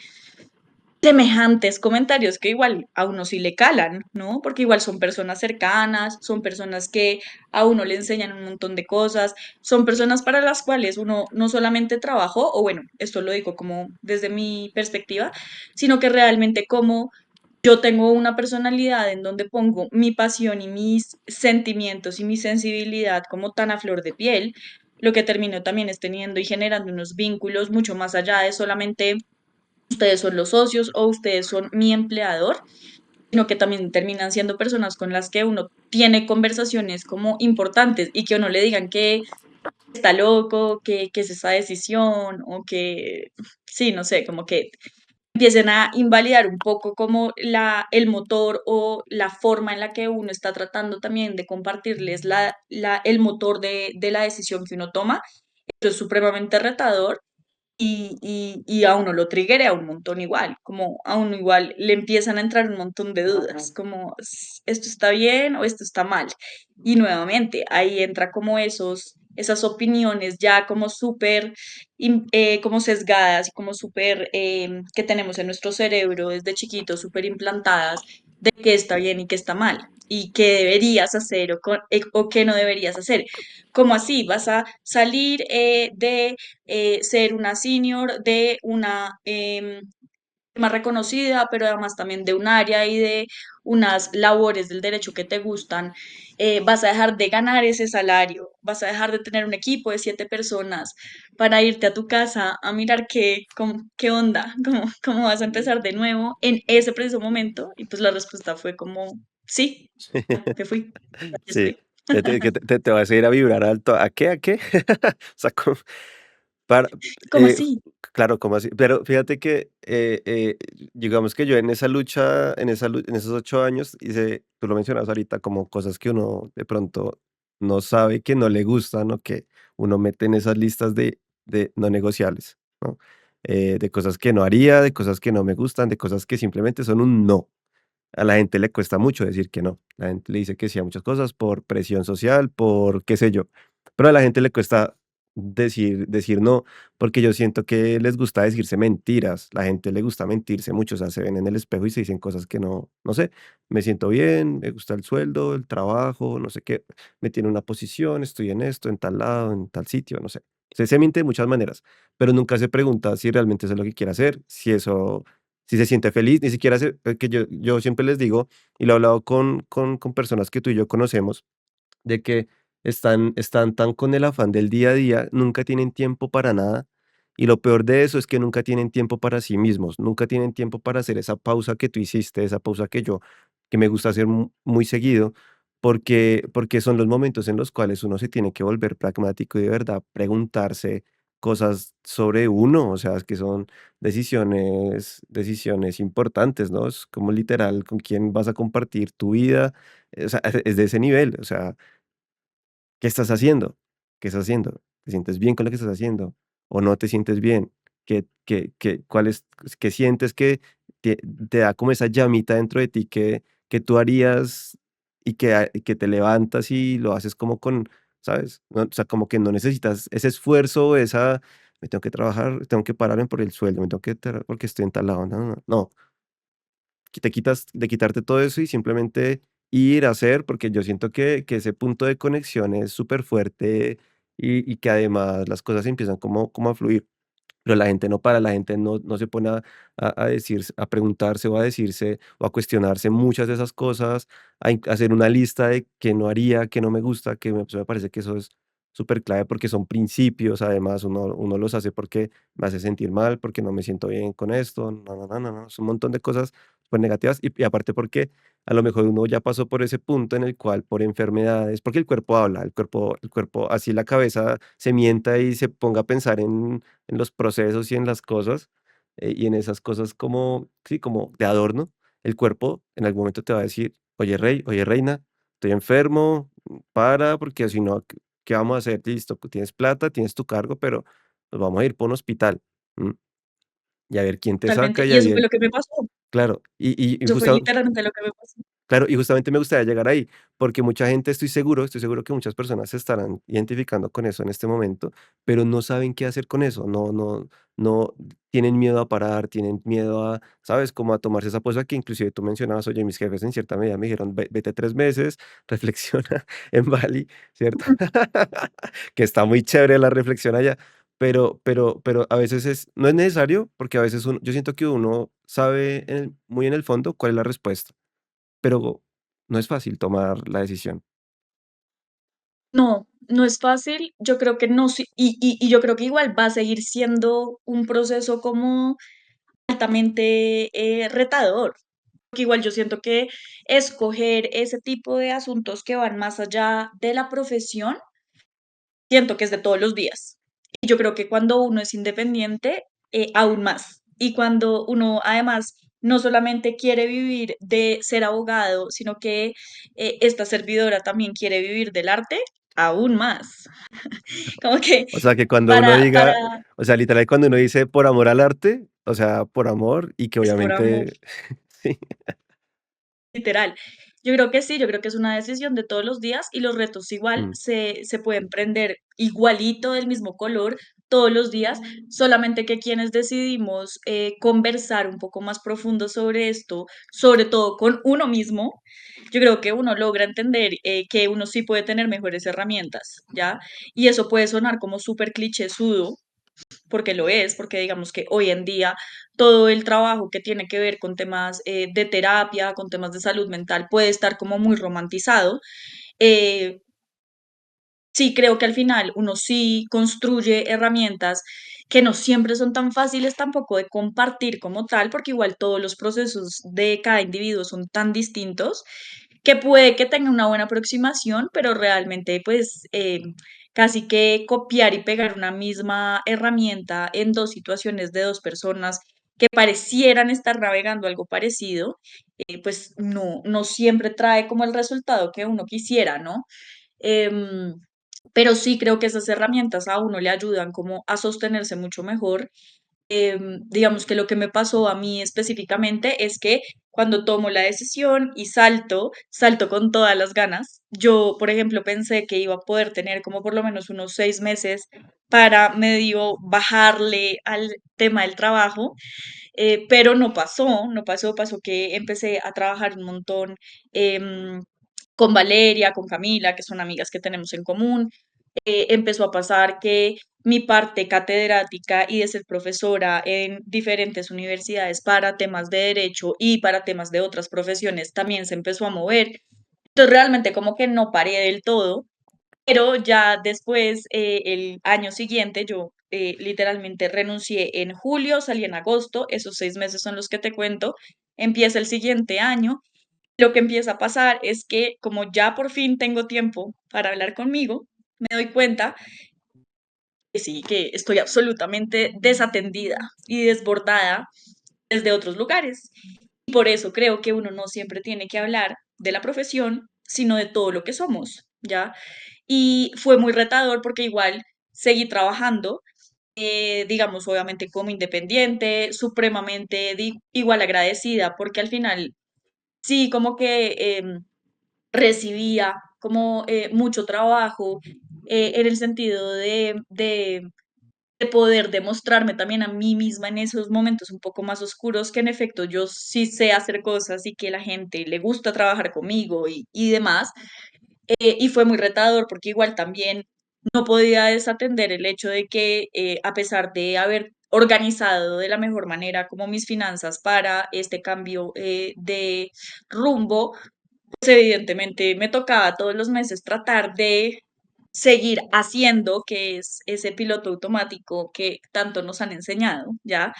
semejantes comentarios que igual a uno sí le calan, ¿no? Porque igual son personas cercanas, son personas que a uno le enseñan un montón de cosas, son personas para las cuales uno no solamente trabajó, o bueno, esto lo digo como desde mi perspectiva, sino que realmente como yo tengo una personalidad en donde pongo mi pasión y mis sentimientos y mi sensibilidad como tan a flor de piel, lo que termino también es teniendo y generando unos vínculos mucho más allá de solamente ustedes son los socios o ustedes son mi empleador, sino que también terminan siendo personas con las que uno tiene conversaciones como importantes y que uno le digan que está loco, que es esa decisión o que, sí, no sé, como que empiecen a invalidar un poco como el motor o la forma en la que uno está tratando también de compartirles el motor de la decisión que uno toma. Esto es supremamente retador y a uno lo triguea un montón igual, como a uno igual le empiezan a entrar un montón de dudas, como esto está bien o esto está mal. Y nuevamente ahí entra como esas opiniones ya como súper como sesgadas y como súper que tenemos en nuestro cerebro desde chiquitos, súper implantadas de qué está bien y qué está mal y qué deberías hacer o qué no deberías hacer. ¿Cómo así? ¿Vas a salir de ser una senior de una más reconocida, pero además también de un área y de unas labores del derecho que te gustan? Vas a dejar de ganar ese salario, vas a dejar de tener un equipo de 7 personas para irte a tu casa a mirar qué onda, cómo vas a empezar de nuevo en ese preciso momento. Y pues la respuesta fue como, sí, me fui, aquí Sí, estoy. te vas a ir a vibrar alto, ¿a qué, a qué? O sea, para, ¿Cómo eh, así? claro, ¿cómo así? Pero fíjate que, digamos que yo en esa lucha, en esos 8 años hice, tú lo mencionabas ahorita, como cosas que uno de pronto no sabe que no le gustan o que uno mete en esas listas de no negociables, ¿no? De cosas que no haría, de cosas que no me gustan, de cosas que simplemente son un no. A la gente le cuesta mucho decir que no. La gente le dice que sí a muchas cosas por presión social, por qué sé yo. Pero a la gente le cuesta decir no, porque yo siento que les gusta decirse mentiras. La gente le gusta mentirse mucho, o sea, se ven en el espejo y se dicen cosas que no sé, me siento bien, me gusta el sueldo, el trabajo, no sé qué, me tiene una posición, estoy en esto, en tal lado, en tal sitio, no sé. Se miente de muchas maneras, pero nunca se pregunta si realmente eso es lo que quiere hacer, si se siente feliz, ni siquiera que yo siempre les digo, y lo he hablado con personas que tú y yo conocemos, de que están tan con el afán del día a día, nunca tienen tiempo para nada, y lo peor de eso es que nunca tienen tiempo para sí mismos, nunca tienen tiempo para hacer esa pausa que tú hiciste, esa pausa que me gusta hacer muy seguido, porque son los momentos en los cuales uno se tiene que volver pragmático y de verdad preguntarse cosas sobre uno, o sea, es que son decisiones importantes, ¿no? Es como literal con quién vas a compartir tu vida, o sea, es de ese nivel, o sea, ¿qué estás haciendo? ¿Qué estás haciendo? ¿Te sientes bien con lo que estás haciendo? ¿O no te sientes bien? ¿Cuál es, qué sientes que te da como esa llamita dentro de ti que tú harías y que te levantas y lo haces como con, ¿sabes? O sea, como que no necesitas ese esfuerzo, esa, me tengo que trabajar, tengo que pararme por el sueldo, me tengo que porque estoy en tal lado. No, no, no. No, que te quitas de quitarte todo eso y simplemente ir a hacer, porque yo siento que ese punto de conexión es súper fuerte y que además las cosas empiezan como a fluir. Pero la gente no para, la gente no se pone a decirse, a preguntarse o a decirse o a cuestionarse muchas de esas cosas, a hacer una lista de qué no haría, qué no me gusta, que me parece que eso es súper clave porque son principios, además uno los hace porque me hace sentir mal, porque no me siento bien con esto, no, no, no, no, no, es un montón de cosas pues negativas y aparte porque a lo mejor uno ya pasó por ese punto en el cual por enfermedades, porque el cuerpo habla, el cuerpo, así la cabeza se mienta y se ponga a pensar en los procesos y en las cosas, y en esas cosas como, sí, como de adorno, el cuerpo en algún momento te va a decir: "Oye, rey, oye, reina, estoy enfermo, para, porque si no, ¿qué vamos a hacer? Listo, pues tienes plata, tienes tu cargo, pero nos vamos a ir por un hospital, ¿m? Y a ver quién te Totalmente. saca y Y a eso fue ver". lo que me pasó. Claro, y Eso fue justa literalmente lo que me pasó. Claro, y justamente me gustaría llegar ahí, porque mucha gente, estoy seguro que muchas personas se estarán identificando con eso en este momento, pero no saben qué hacer con eso, no tienen miedo a parar, tienen miedo a, ¿sabes? Como a tomarse esa pausa que inclusive tú mencionabas, oye, mis jefes en cierta medida me dijeron: Vete 3 meses, reflexiona en Bali", ¿cierto? Que está muy chévere la reflexión allá, pero a veces no es necesario, porque a veces yo siento que uno sabe muy en el fondo cuál es la respuesta. Pero no es fácil tomar la decisión. No, no es fácil. Yo creo que no, y yo creo que igual va a seguir siendo un proceso como altamente retador. Porque igual yo siento que escoger ese tipo de asuntos que van más allá de la profesión, siento que es de todos los días. Y yo creo que cuando uno es independiente, aún más. Y cuando uno además no solamente quiere vivir de ser abogado, sino que esta servidora también quiere vivir del arte, aún más. Como que O sea, que cuando uno para, diga, o sea, literal, cuando uno dice por amor al arte, o sea, por amor y que es por amor. obviamente sí. Literal. Yo creo que sí, yo creo que es una decisión de todos los días y los retos igual Mm. se pueden prender igualito del mismo color todos los días, solamente que quienes decidimos conversar un poco más profundo sobre esto, sobre todo con uno mismo, yo creo que uno logra entender que uno sí puede tener mejores herramientas, ¿ya? Y eso puede sonar como súper clichésudo, porque lo es, porque digamos que hoy en día todo el trabajo que tiene que ver con temas de terapia, con temas de salud mental, puede estar como muy romantizado. Eh, sí, creo que al final uno sí construye herramientas que no siempre son tan fáciles tampoco de compartir como tal, porque igual todos los procesos de cada individuo son tan distintos que puede que tenga una buena aproximación, pero realmente pues casi que copiar y pegar una misma herramienta en dos situaciones de dos personas que parecieran estar navegando algo parecido, pues no siempre trae como el resultado que uno quisiera, ¿no? Em, pero sí creo que esas herramientas a uno le ayudan como a sostenerse mucho mejor. Digamos que lo que me pasó a mí específicamente es que cuando tomo la decisión y salto con todas las ganas. Yo, por ejemplo, pensé que iba a poder tener como por lo menos unos 6 meses para medio bajarle al tema del trabajo, pero pasó que empecé a trabajar un montón con Valeria, con Camila, que son amigas que tenemos en común. Empezó a pasar que mi parte catedrática y de ser profesora en diferentes universidades para temas de derecho y para temas de otras profesiones también se empezó a mover. Entonces realmente como que no paré del todo, pero ya después, el año siguiente, yo literalmente renuncié en julio, salí en agosto, esos 6 meses son los que te cuento, empieza el siguiente año. Lo que empieza a pasar es que como ya por fin tengo tiempo para hablar conmigo, me doy cuenta que sí, que estoy absolutamente desatendida y desbordada desde otros lugares. Y por eso creo que uno no siempre tiene que hablar de la profesión, sino de todo lo que somos, ¿ya? Y fue muy retador porque igual seguí trabajando, digamos, obviamente como independiente, supremamente igual agradecida, porque al final sí, como que recibía como mucho trabajo en el sentido de de poder demostrarme también a mí misma en esos momentos un poco más oscuros que en efecto yo sí sé hacer cosas y que la gente le gusta trabajar conmigo y demás. Y fue muy retador porque igual también no podía desatender el hecho de que a pesar de haber organizado de la mejor manera como mis finanzas para este cambio de rumbo, pues evidentemente me tocaba todos los meses tratar de seguir haciendo, que es ese piloto automático que tanto nos han enseñado, ¿ya?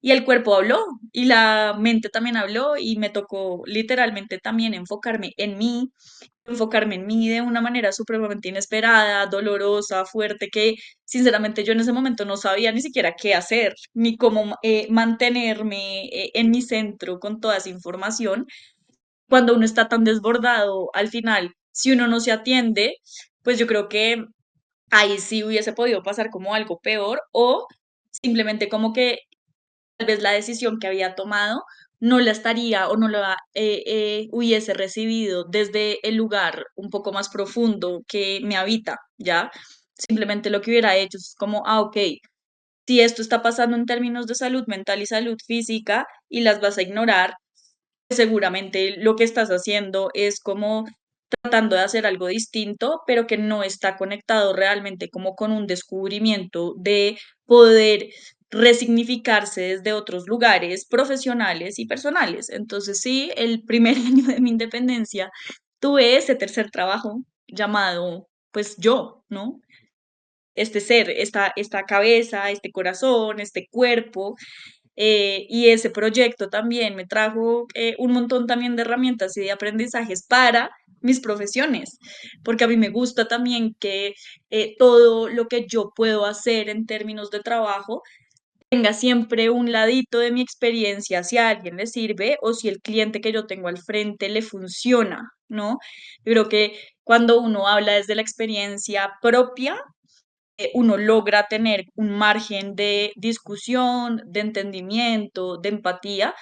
Y el cuerpo habló y la mente también habló y me tocó literalmente también enfocarme en mí de una manera supremamente inesperada, dolorosa, fuerte, que sinceramente yo en ese momento no sabía ni siquiera qué hacer, ni cómo mantenerme en mi centro con toda esa información. Cuando uno está tan desbordado, al final, si uno no se atiende, pues yo creo que ahí sí hubiese podido pasar como algo peor o simplemente como que tal vez la decisión que había tomado no la estaría o no la hubiese recibido desde el lugar un poco más profundo que me habita, ¿ya? Simplemente lo que hubiera hecho es como, ok, si esto está pasando en términos de salud mental y salud física y las vas a ignorar, seguramente lo que estás haciendo es como tratando de hacer algo distinto, pero que no está conectado realmente como con un descubrimiento de poder resignificarse desde otros lugares profesionales y personales. Entonces, sí, el primer año de mi independencia tuve ese tercer trabajo llamado, pues yo, ¿no? Este ser, esta cabeza, este corazón, este cuerpo, y ese proyecto también me trajo un montón también de herramientas y de aprendizajes para mis profesiones, porque a mí me gusta también que todo lo que yo puedo hacer en términos de trabajo tenga siempre un ladito de mi experiencia si a alguien le sirve o si el cliente que yo tengo al frente le funciona, ¿no? Yo creo que cuando uno habla desde la experiencia propia, uno logra tener un margen de discusión, de entendimiento, de empatía,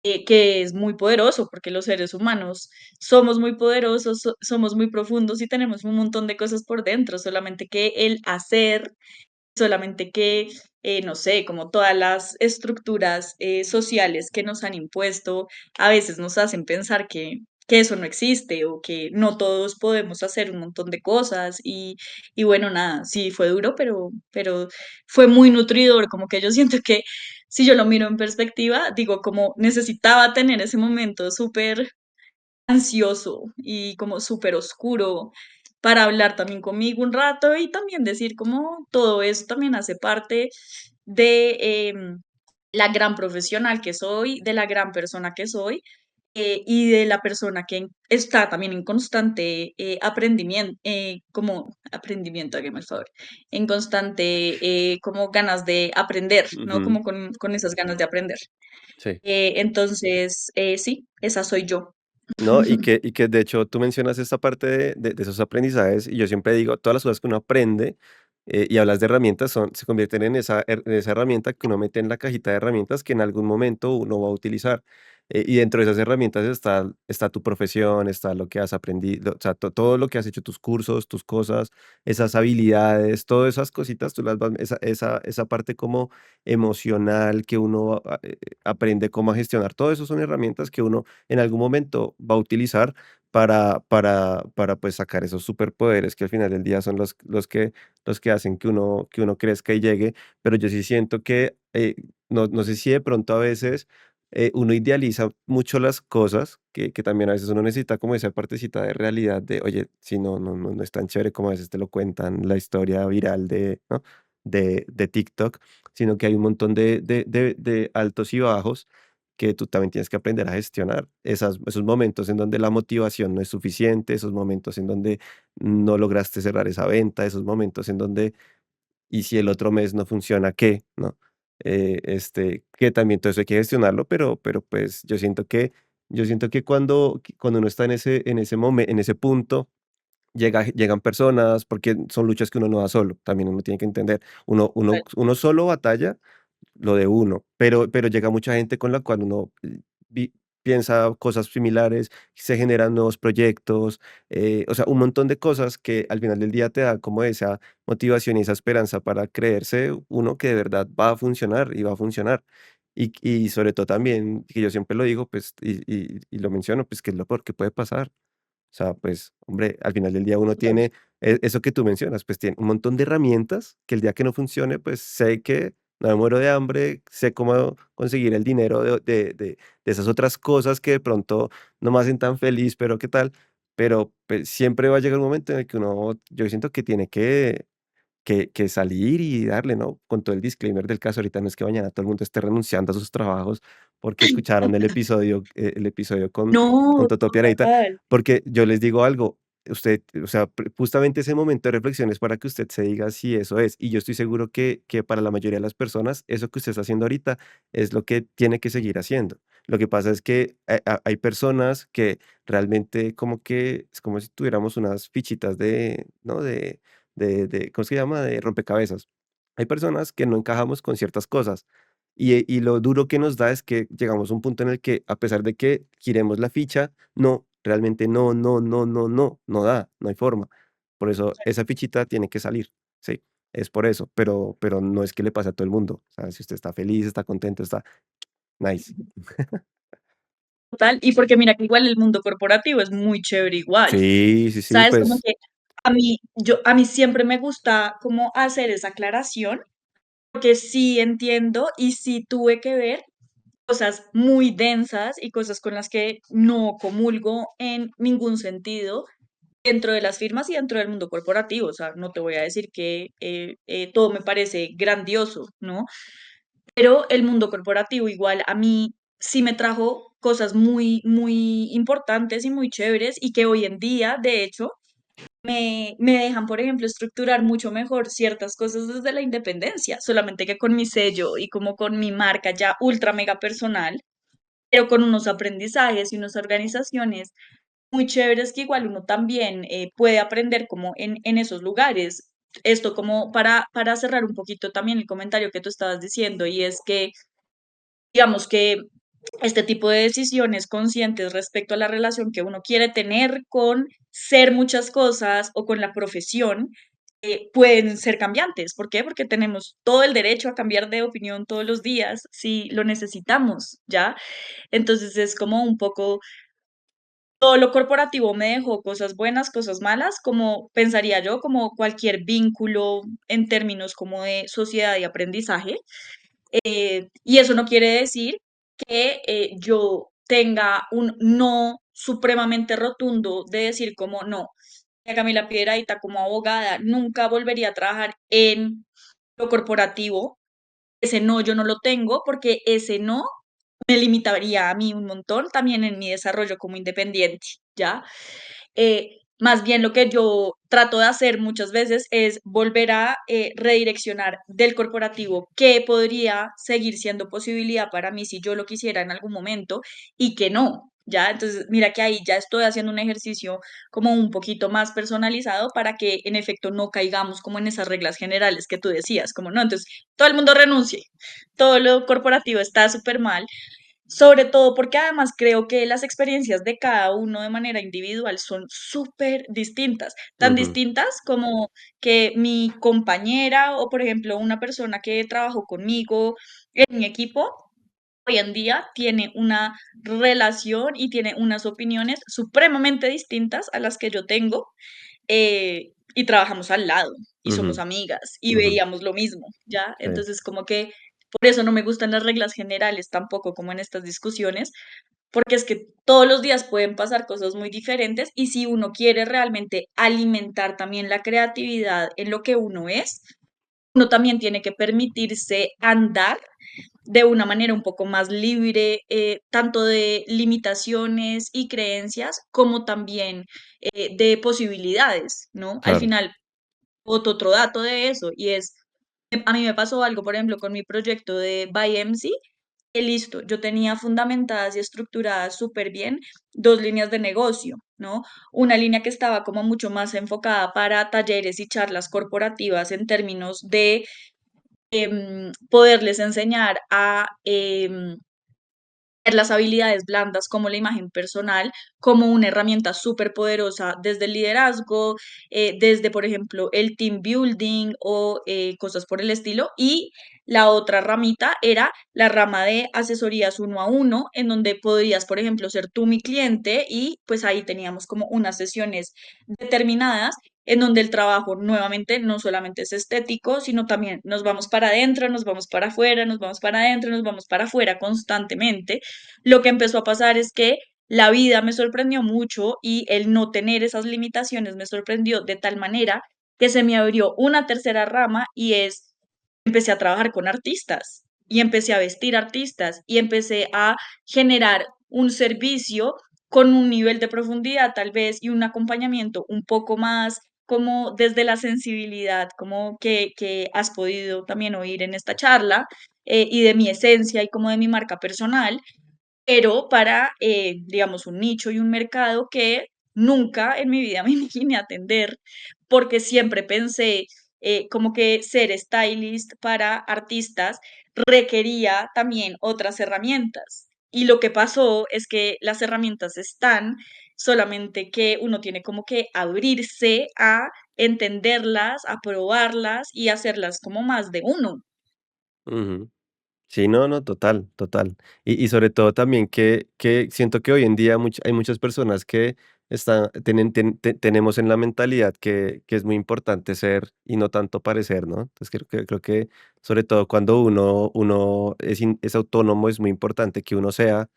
que es muy poderoso, porque los seres humanos somos muy poderosos, somos muy profundos y tenemos un montón de cosas por dentro, solamente que el hacer, solamente que, no sé, como todas las estructuras sociales que nos han impuesto, a veces nos hacen pensar que eso no existe o que no todos podemos hacer un montón de cosas y bueno, nada, sí fue duro, pero fue muy nutridor, como que yo siento que si yo lo miro en perspectiva, digo, como necesitaba tener ese momento súper ansioso y como súper oscuro para hablar también conmigo un rato y también decir como todo eso también hace parte de la gran profesional que soy, de la gran persona que soy y de la persona que está también en constante aprendimiento, como aprendimiento, hágame el favor, en constante como ganas de aprender, ¿no? Ujú, Como con esas ganas de aprender. sí. Entonces, sí, esa soy yo. No, y que de hecho tú mencionas esta parte de esos aprendizajes, y yo siempre digo, todas las cosas que uno aprende, y hablas de herramientas, se convierten en esa herramienta que uno mete en la cajita de herramientas que en algún momento uno va a utilizar. Y dentro de esas herramientas está tu profesión, está lo que has aprendido, o sea, todo lo que has hecho, tus cursos, tus cosas, esas habilidades, todas esas cositas, tú las vas, esa parte como emocional que uno aprende cómo a gestionar, todo eso son herramientas que uno en algún momento va a utilizar para pues, sacar esos superpoderes que al final del día son los que hacen que uno crezca y llegue. Pero yo sí siento que, no sé si de pronto a veces, uno idealiza mucho las cosas, que también a veces uno necesita como esa partecita de realidad de, oye, si no es tan chévere como a veces te lo cuentan, la historia viral de, ¿no? de TikTok, sino que hay un montón de altos y bajos que tú también tienes que aprender a gestionar esos momentos en donde la motivación no es suficiente, esos momentos en donde no lograste cerrar esa venta, esos momentos en donde, y si el otro mes no funciona, ¿qué? ¿No? Que también todo eso hay que gestionarlo, pero pues yo siento que cuando uno está en ese punto, llegan personas, porque son luchas que uno no da solo, también uno tiene que entender, uno solo batalla lo de uno, pero llega mucha gente con la cual uno piensa cosas similares, se generan nuevos proyectos, o sea, un montón de cosas que al final del día te da como esa motivación y esa esperanza para creerse uno que de verdad va a funcionar y va a funcionar. Y sobre todo también, que yo siempre lo digo, pues, y lo menciono, pues, que es lo peor que puede pasar. O sea, pues, hombre, al final del día uno tiene eso que tú mencionas, pues, tiene un montón de herramientas que el día que no funcione, pues, sé que no me muero de hambre, sé cómo conseguir el dinero de esas otras cosas que de pronto no me hacen tan feliz, pero qué tal. Pero, pues, siempre va a llegar un momento en el que uno yo siento que tiene que salir y darle, ¿no? Con todo el disclaimer del caso, ahorita no es que mañana todo el mundo esté renunciando a sus trabajos porque escucharon el episodio con No, Totó Pianita, total. porque yo les digo algo, usted, o sea, justamente ese momento de reflexión es para que usted se diga si eso es, y yo estoy seguro que para la mayoría de las personas, eso que usted está haciendo ahorita es lo que tiene que seguir haciendo. Lo que pasa es que hay personas que realmente como que es como si tuviéramos unas fichitas de, ¿no? ¿cómo se llama? De rompecabezas. Hay personas que no encajamos con ciertas cosas y lo duro que nos da es que llegamos a un punto en el que a pesar de que giremos la ficha, no, realmente no, no, no, no, no, no da, no hay forma. Por eso esa fichita tiene que salir, sí, es por eso, pero no es que le pase a todo el mundo. O sea, si usted está feliz, está contento, está nice. Total, y porque mira que igual el mundo corporativo es muy chévere igual, Sí, sí, sí, ¿sabes? Como pues, que a mí siempre me gusta como hacer esa aclaración, porque sí entiendo y sí tuve que ver cosas muy densas y cosas con las que no comulgo en ningún sentido dentro de las firmas y dentro del mundo corporativo. O sea, no te voy a decir que todo me parece grandioso, ¿no? Pero el mundo corporativo igual a mí sí me trajo cosas muy, muy importantes y muy chéveres y que hoy en día, de hecho, me dejan, por ejemplo, estructurar mucho mejor ciertas cosas desde la independencia, solamente que con mi sello y como con mi marca ya ultra mega personal, pero con unos aprendizajes y unas organizaciones muy chéveres que igual uno también puede aprender como en esos lugares. Esto como para cerrar un poquito también el comentario que tú estabas diciendo y es que digamos que este tipo de decisiones conscientes respecto a la relación que uno quiere tener con ser muchas cosas o con la profesión, pueden ser cambiantes. ¿Por qué? Porque tenemos todo el derecho a cambiar de opinión todos los días si lo necesitamos, ¿ya? Entonces es como un poco, todo lo corporativo me dejó cosas buenas, cosas malas, como pensaría yo, como cualquier vínculo en términos como de sociedad y aprendizaje. Y eso no quiere decir que yo tenga un no supremamente rotundo de decir como no, a Camila Piedrahita como abogada nunca volvería a trabajar en lo corporativo. Ese no yo no lo tengo porque ese no me limitaría a mí un montón también en mi desarrollo como independiente, ¿ya? Más bien lo que yo trato de hacer muchas veces es volver a redireccionar del corporativo qué podría seguir siendo posibilidad para mí si yo lo quisiera en algún momento y que no. Ya, entonces mira que ahí ya estoy haciendo un ejercicio como un poquito más personalizado para que en efecto no caigamos como en esas reglas generales que tú decías, como no, entonces todo el mundo renuncie, todo lo corporativo está súper mal, sobre todo porque además creo que las experiencias de cada uno de manera individual son súper distintas, tan ujú, distintas como que mi compañera o por ejemplo una persona que trabajó conmigo en mi equipo hoy en día tiene una relación y tiene unas opiniones supremamente distintas a las que yo tengo, y trabajamos al lado y somos ujú, amigas y ujú, veíamos lo mismo, ¿ya? sí, Entonces, como que por eso no me gustan las reglas generales tampoco como en estas discusiones, porque es que todos los días pueden pasar cosas muy diferentes y si uno quiere realmente alimentar también la creatividad en lo que uno es, uno también tiene que permitirse andar de una manera un poco más libre, tanto de limitaciones y creencias como también de posibilidades, ¿no? Al claro. final, otro dato de eso, y es, a mí me pasó algo, por ejemplo, con mi proyecto de ByMC, que listo, yo tenía fundamentadas y estructuradas súper bien dos líneas de negocio, ¿no? Una línea que estaba como mucho más enfocada para talleres y charlas corporativas en términos de poderles enseñar a ver las habilidades blandas como la imagen personal, como una herramienta súper poderosa desde el liderazgo, desde, por ejemplo, el team building o cosas por el estilo. Y la otra ramita era la rama de asesorías uno a uno, en donde podrías, por ejemplo, ser tú mi cliente y pues ahí teníamos como unas sesiones determinadas en donde el trabajo nuevamente no solamente es estético, sino también nos vamos para adentro, nos vamos para afuera, nos vamos para adentro, nos vamos para afuera constantemente. Lo que empezó a pasar es que la vida me sorprendió mucho y el no tener esas limitaciones me sorprendió de tal manera que se me abrió una tercera rama y es, empecé a trabajar con artistas y empecé a vestir artistas y empecé a generar un servicio con un nivel de profundidad tal vez y un acompañamiento un poco más como desde la sensibilidad, como que has podido también oír en esta charla, y de mi esencia y como de mi marca personal, pero para, digamos, un nicho y un mercado que nunca en mi vida me imaginé atender, porque siempre pensé como que ser stylist para artistas requería también otras herramientas. Y lo que pasó es que las herramientas están, solamente que uno tiene como que abrirse a entenderlas, a probarlas y hacerlas como más de uno. Ujú. Sí, no, no, total, total. Y sobre todo también que siento que hoy en día hay muchas personas que tenemos en la mentalidad que es muy importante ser y no tanto parecer, ¿no? Entonces creo que sobre todo cuando uno es autónomo es muy importante que uno sea,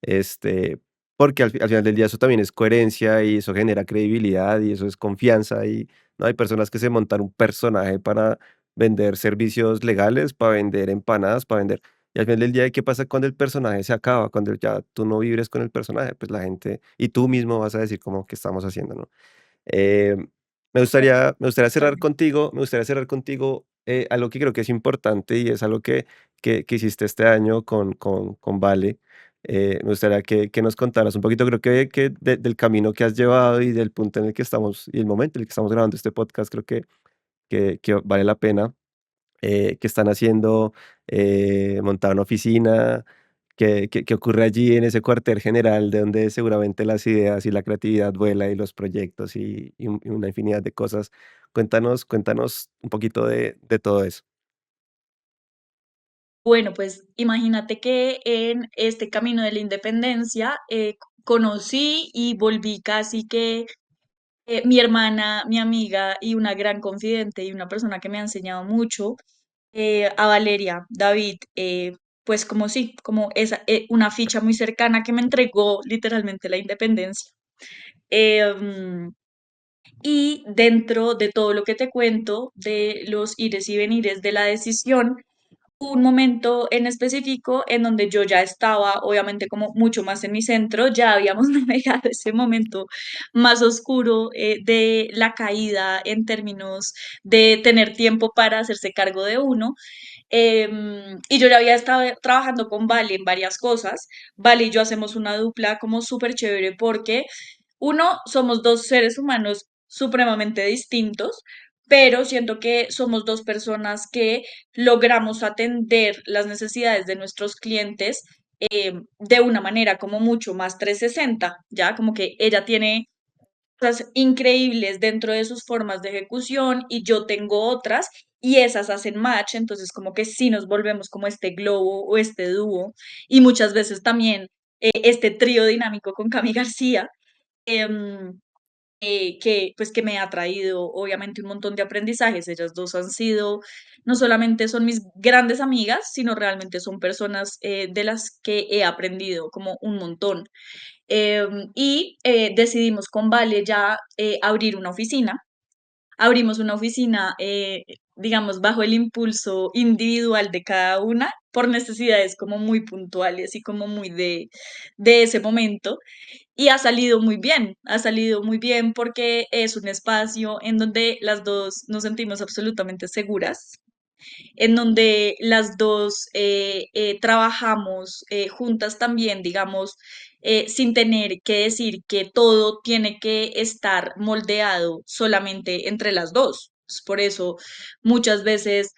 este, porque al final del día eso también es coherencia y eso genera credibilidad y eso es confianza y no hay personas que se montan un personaje para vender servicios legales, para vender empanadas, para vender y al final del día, ¿qué pasa cuando el personaje se acaba? Cuando ya tú no vibres con el personaje, pues la gente y tú mismo vas a decir como, ¿qué estamos haciendo, no? Em, me gustaría cerrar contigo, algo que creo que es importante y es algo que hiciste este año con Vale. Me gustaría que nos contaras un poquito, creo que del camino que has llevado y del punto en el que estamos y el momento en el que estamos grabando este podcast, creo que vale la pena que están haciendo, montar una oficina, qué ocurre allí en ese cuartel general de donde seguramente las ideas y la creatividad vuela y los proyectos y una infinidad de cosas. Cuéntanos un poquito de todo eso. Bueno, pues imagínate que en este camino de la independencia conocí y volví casi que mi hermana, mi amiga y una gran confidente y una persona que me ha enseñado mucho, a Valeria David, pues como sí, como esa, una ficha muy cercana que me entregó literalmente la independencia. Em, y dentro de todo lo que te cuento, de los ires y venires de la decisión, un momento en específico en donde yo ya estaba, obviamente, como mucho más en mi centro, ya habíamos navegado ese momento más oscuro de la caída en términos de tener tiempo para hacerse cargo de uno. Y yo ya había estado trabajando con Vale en varias cosas. Vale y yo hacemos una dupla como súper chévere porque uno, somos dos seres humanos supremamente distintos, pero siento que somos dos personas que logramos atender las necesidades de nuestros clientes de una manera como mucho más 360, ¿ya? Como que ella tiene cosas increíbles dentro de sus formas de ejecución y yo tengo otras y esas hacen match, entonces como que sí nos volvemos como este globo o este dúo y muchas veces también este trío dinámico con Cami García. em, que pues que me ha traído obviamente un montón de aprendizajes. Ellas dos han sido, no solamente son mis grandes amigas, sino realmente son personas de las que he aprendido como un montón. Y decidimos con Vale ya abrir una oficina. Abrimos una oficina, digamos, bajo el impulso individual de cada una, por necesidades como muy puntuales y como muy de ese momento. Y ha salido muy bien porque es un espacio en donde las dos nos sentimos absolutamente seguras, en donde las dos trabajamos juntas también, digamos, sin tener que decir que todo tiene que estar moldeado solamente entre las dos. Por eso muchas veces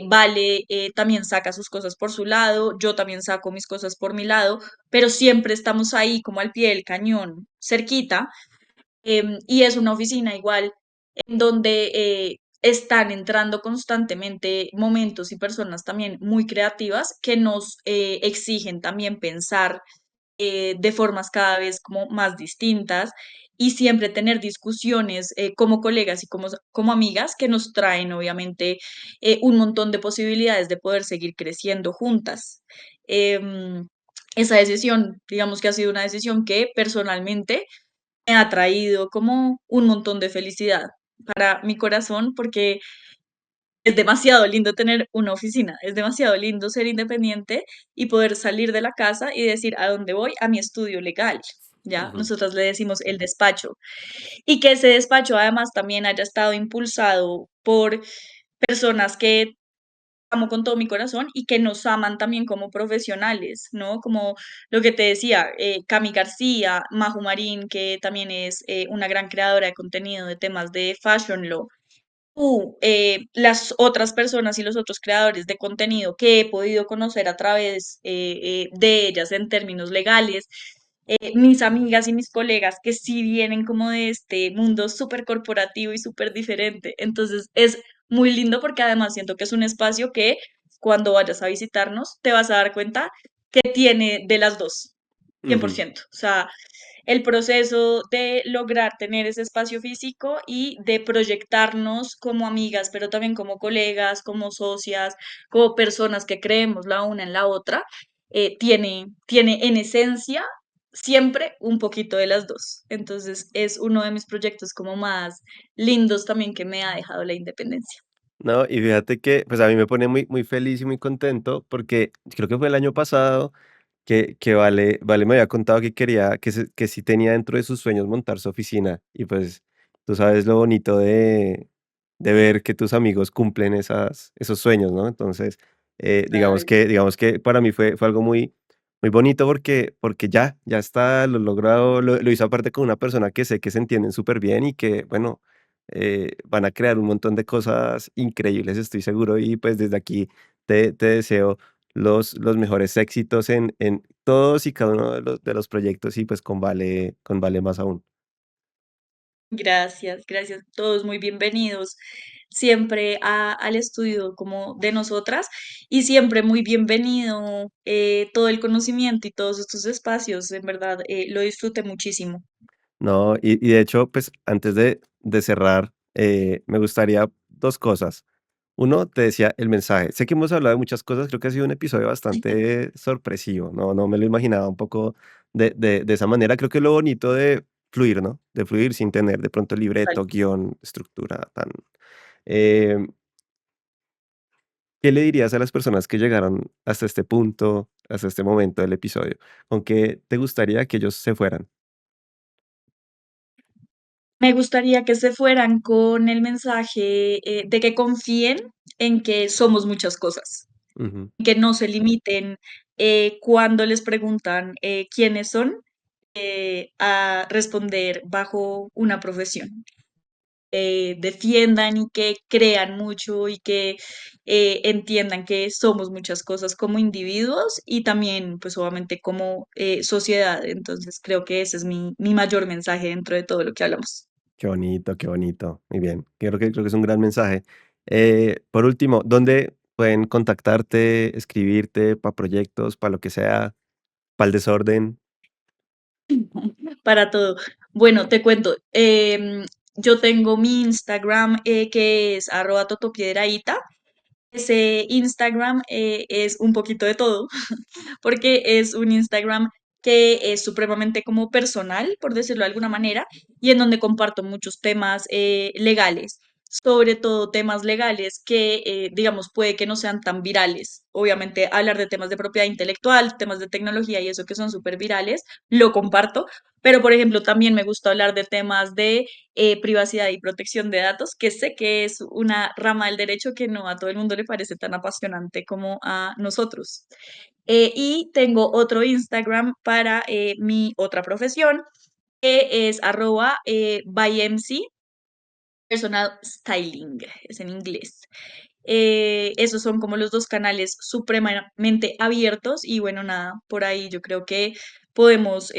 Vale también saca sus cosas por su lado, yo también saco mis cosas por mi lado, pero siempre estamos ahí como al pie del cañón, cerquita, y es una oficina igual en donde están entrando constantemente momentos y personas también muy creativas que nos exigen también pensar de formas cada vez como más distintas y siempre tener discusiones como colegas y como amigas que nos traen obviamente un montón de posibilidades de poder seguir creciendo juntas. Em, esa decisión, digamos que ha sido una decisión que personalmente me ha traído como un montón de felicidad para mi corazón porque es demasiado lindo tener una oficina, es demasiado lindo ser independiente y poder salir de la casa y decir a dónde voy, a mi estudio legal. Ya, Ujú. nosotros le decimos el despacho. Y que ese despacho además también haya estado impulsado por personas que amo con todo mi corazón y que nos aman también como profesionales, ¿no? Como lo que te decía, Cami García, Maju Marín, que también es una gran creadora de contenido de temas de fashion law, las otras personas y los otros creadores de contenido que he podido conocer a través de ellas en términos legales, mis amigas y mis colegas que sí vienen como de este mundo súper corporativo y súper diferente. Entonces es muy lindo porque además siento que es un espacio que cuando vayas a visitarnos te vas a dar cuenta que tiene de las dos, cien por Ujú. ciento O sea, el proceso de lograr tener ese espacio físico y de proyectarnos como amigas, pero también como colegas, como socias, como personas que creemos la una en la otra, tiene en esencia siempre un poquito de las dos. Entonces es uno de mis proyectos como más lindos también que me ha dejado la independencia. No, y fíjate que, pues, a mí me pone muy muy feliz y muy contento, porque creo que fue el año pasado que Vale me había contado que quería que sí tenía dentro de sus sueños montar su oficina, y pues, tú sabes lo bonito de ver que tus amigos cumplen esos sueños, ¿no? Entonces, Ay, digamos que para mí fue algo muy muy bonito porque ya está, lo logrado, lo hizo aparte con una persona que sé que se entienden súper bien y que, bueno, van a crear un montón de cosas increíbles, estoy seguro, y pues desde aquí te deseo los mejores éxitos en todos y cada uno de los proyectos y pues con Vale más aún. gracias, gracias. Todos muy bienvenidos siempre al estudio como de nosotras y siempre muy bienvenido todo el conocimiento y todos estos espacios. En verdad, lo disfruté muchísimo. No, y de hecho, pues antes de cerrar, me gustaría dos cosas. Uno, te decía el mensaje. Sé que hemos hablado de muchas cosas, creo que ha sido un episodio bastante sorpresivo, no me lo imaginaba un poco de esa manera. Creo que lo bonito de fluir, ¿no? De fluir sin tener de pronto libreto, Exacto. guión, estructura tan... em, ¿Qué le dirías a las personas que llegaron hasta este punto, hasta este momento del episodio? ¿Con qué te gustaría que ellos se fueran? Me gustaría que se fueran con el mensaje de que confíen en que somos muchas cosas, Ujú. que no se limiten cuando les preguntan quiénes son a responder bajo una profesión. Defiendan y que crean mucho y que entiendan que somos muchas cosas como individuos y también pues obviamente como sociedad. Entonces creo que ese es mi mayor mensaje dentro de todo lo que hablamos. Qué bonito, qué bonito. Muy bien. Creo que es un gran mensaje. Por último, ¿dónde pueden contactarte, escribirte para proyectos, para lo que sea, para el desorden? Para todo. Bueno, te cuento. Yo tengo mi Instagram que es @totopiedrahita. Ese Instagram es un poquito de todo, porque es un Instagram que es supremamente como personal, por decirlo de alguna manera, y en donde comparto muchos temas legales, sobre todo temas legales que, digamos, puede que no sean tan virales. Obviamente, hablar de temas de propiedad intelectual, temas de tecnología y eso que son súper virales, lo comparto, pero, por ejemplo, también me gusta hablar de temas de privacidad y protección de datos, que sé que es una rama del derecho que no a todo el mundo le parece tan apasionante como a nosotros. Y tengo otro Instagram para mi otra profesión, que es @bymc, personal styling, es en inglés. Esos son como los dos canales supremamente abiertos y bueno, nada, por ahí yo creo que podemos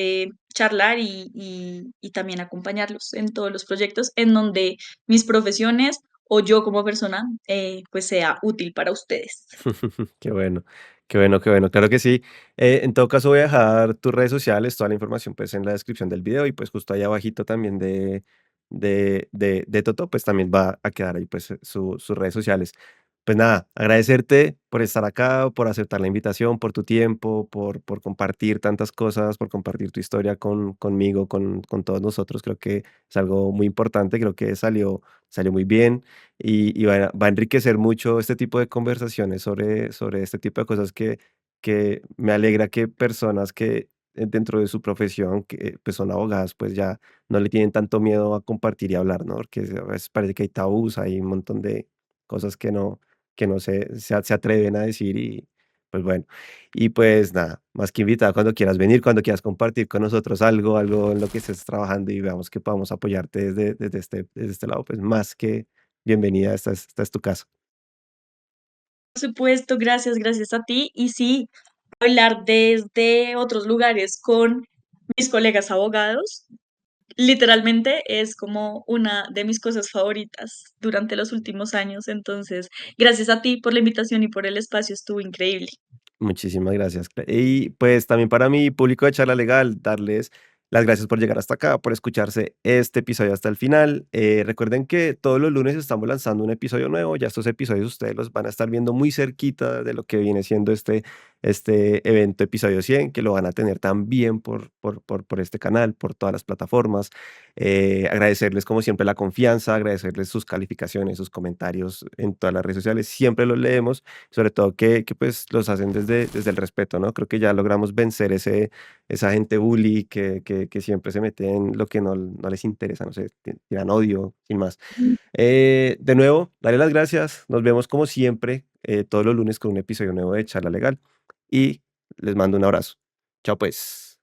charlar y también acompañarlos en todos los proyectos en donde mis profesiones o yo como persona pues sea útil para ustedes. Qué bueno, qué bueno, qué bueno. Claro que sí. En todo caso, voy a dejar tus redes sociales, toda la información pues en la descripción del video y pues justo ahí abajito también de Toto, pues también va a quedar ahí pues sus redes sociales. Pues nada, agradecerte por estar acá, por aceptar la invitación, por tu tiempo, por compartir tantas cosas, por compartir tu historia conmigo, con todos nosotros. Creo que es algo muy importante, creo que salió muy bien y va a enriquecer mucho este tipo de conversaciones sobre este tipo de cosas que me alegra que personas que dentro de su profesión, que pues son abogadas, pues ya no le tienen tanto miedo a compartir y hablar, ¿no? Porque a veces parece que hay tabús, hay un montón de cosas que no se atreven a decir y pues bueno. Y pues nada, más que invitada cuando quieras venir, cuando quieras compartir con nosotros algo en lo que estés trabajando y veamos que podamos apoyarte desde este lado, pues más que bienvenida, esta es tu casa. Por supuesto, gracias, gracias a ti. Y sí, hablar desde otros lugares con mis colegas abogados, literalmente es como una de mis cosas favoritas durante los últimos años. Entonces, gracias a ti por la invitación y por el espacio, estuvo increíble. Muchísimas gracias. Y pues también para mi público de Charla Legal, darles las gracias por llegar hasta acá, por escucharse este episodio hasta el final. Recuerden que todos los lunes estamos lanzando un episodio nuevo. Ya estos episodios ustedes los van a estar viendo muy cerquita de lo que viene siendo este evento, episodio 100, que lo van a tener también por este canal, por todas las plataformas. Agradecerles como siempre la confianza, agradecerles sus calificaciones, sus comentarios en todas las redes sociales. Siempre los leemos sobre todo que, pues, los hacen desde el respeto, ¿no? Creo que ya logramos vencer esa gente bully que siempre se mete en lo que no les interesa, no sé, tiran odio, sin más. De nuevo, darle las gracias. Nos vemos como siempre, todos los lunes con un episodio nuevo de Charla Legal y les mando un abrazo. Chao, pues.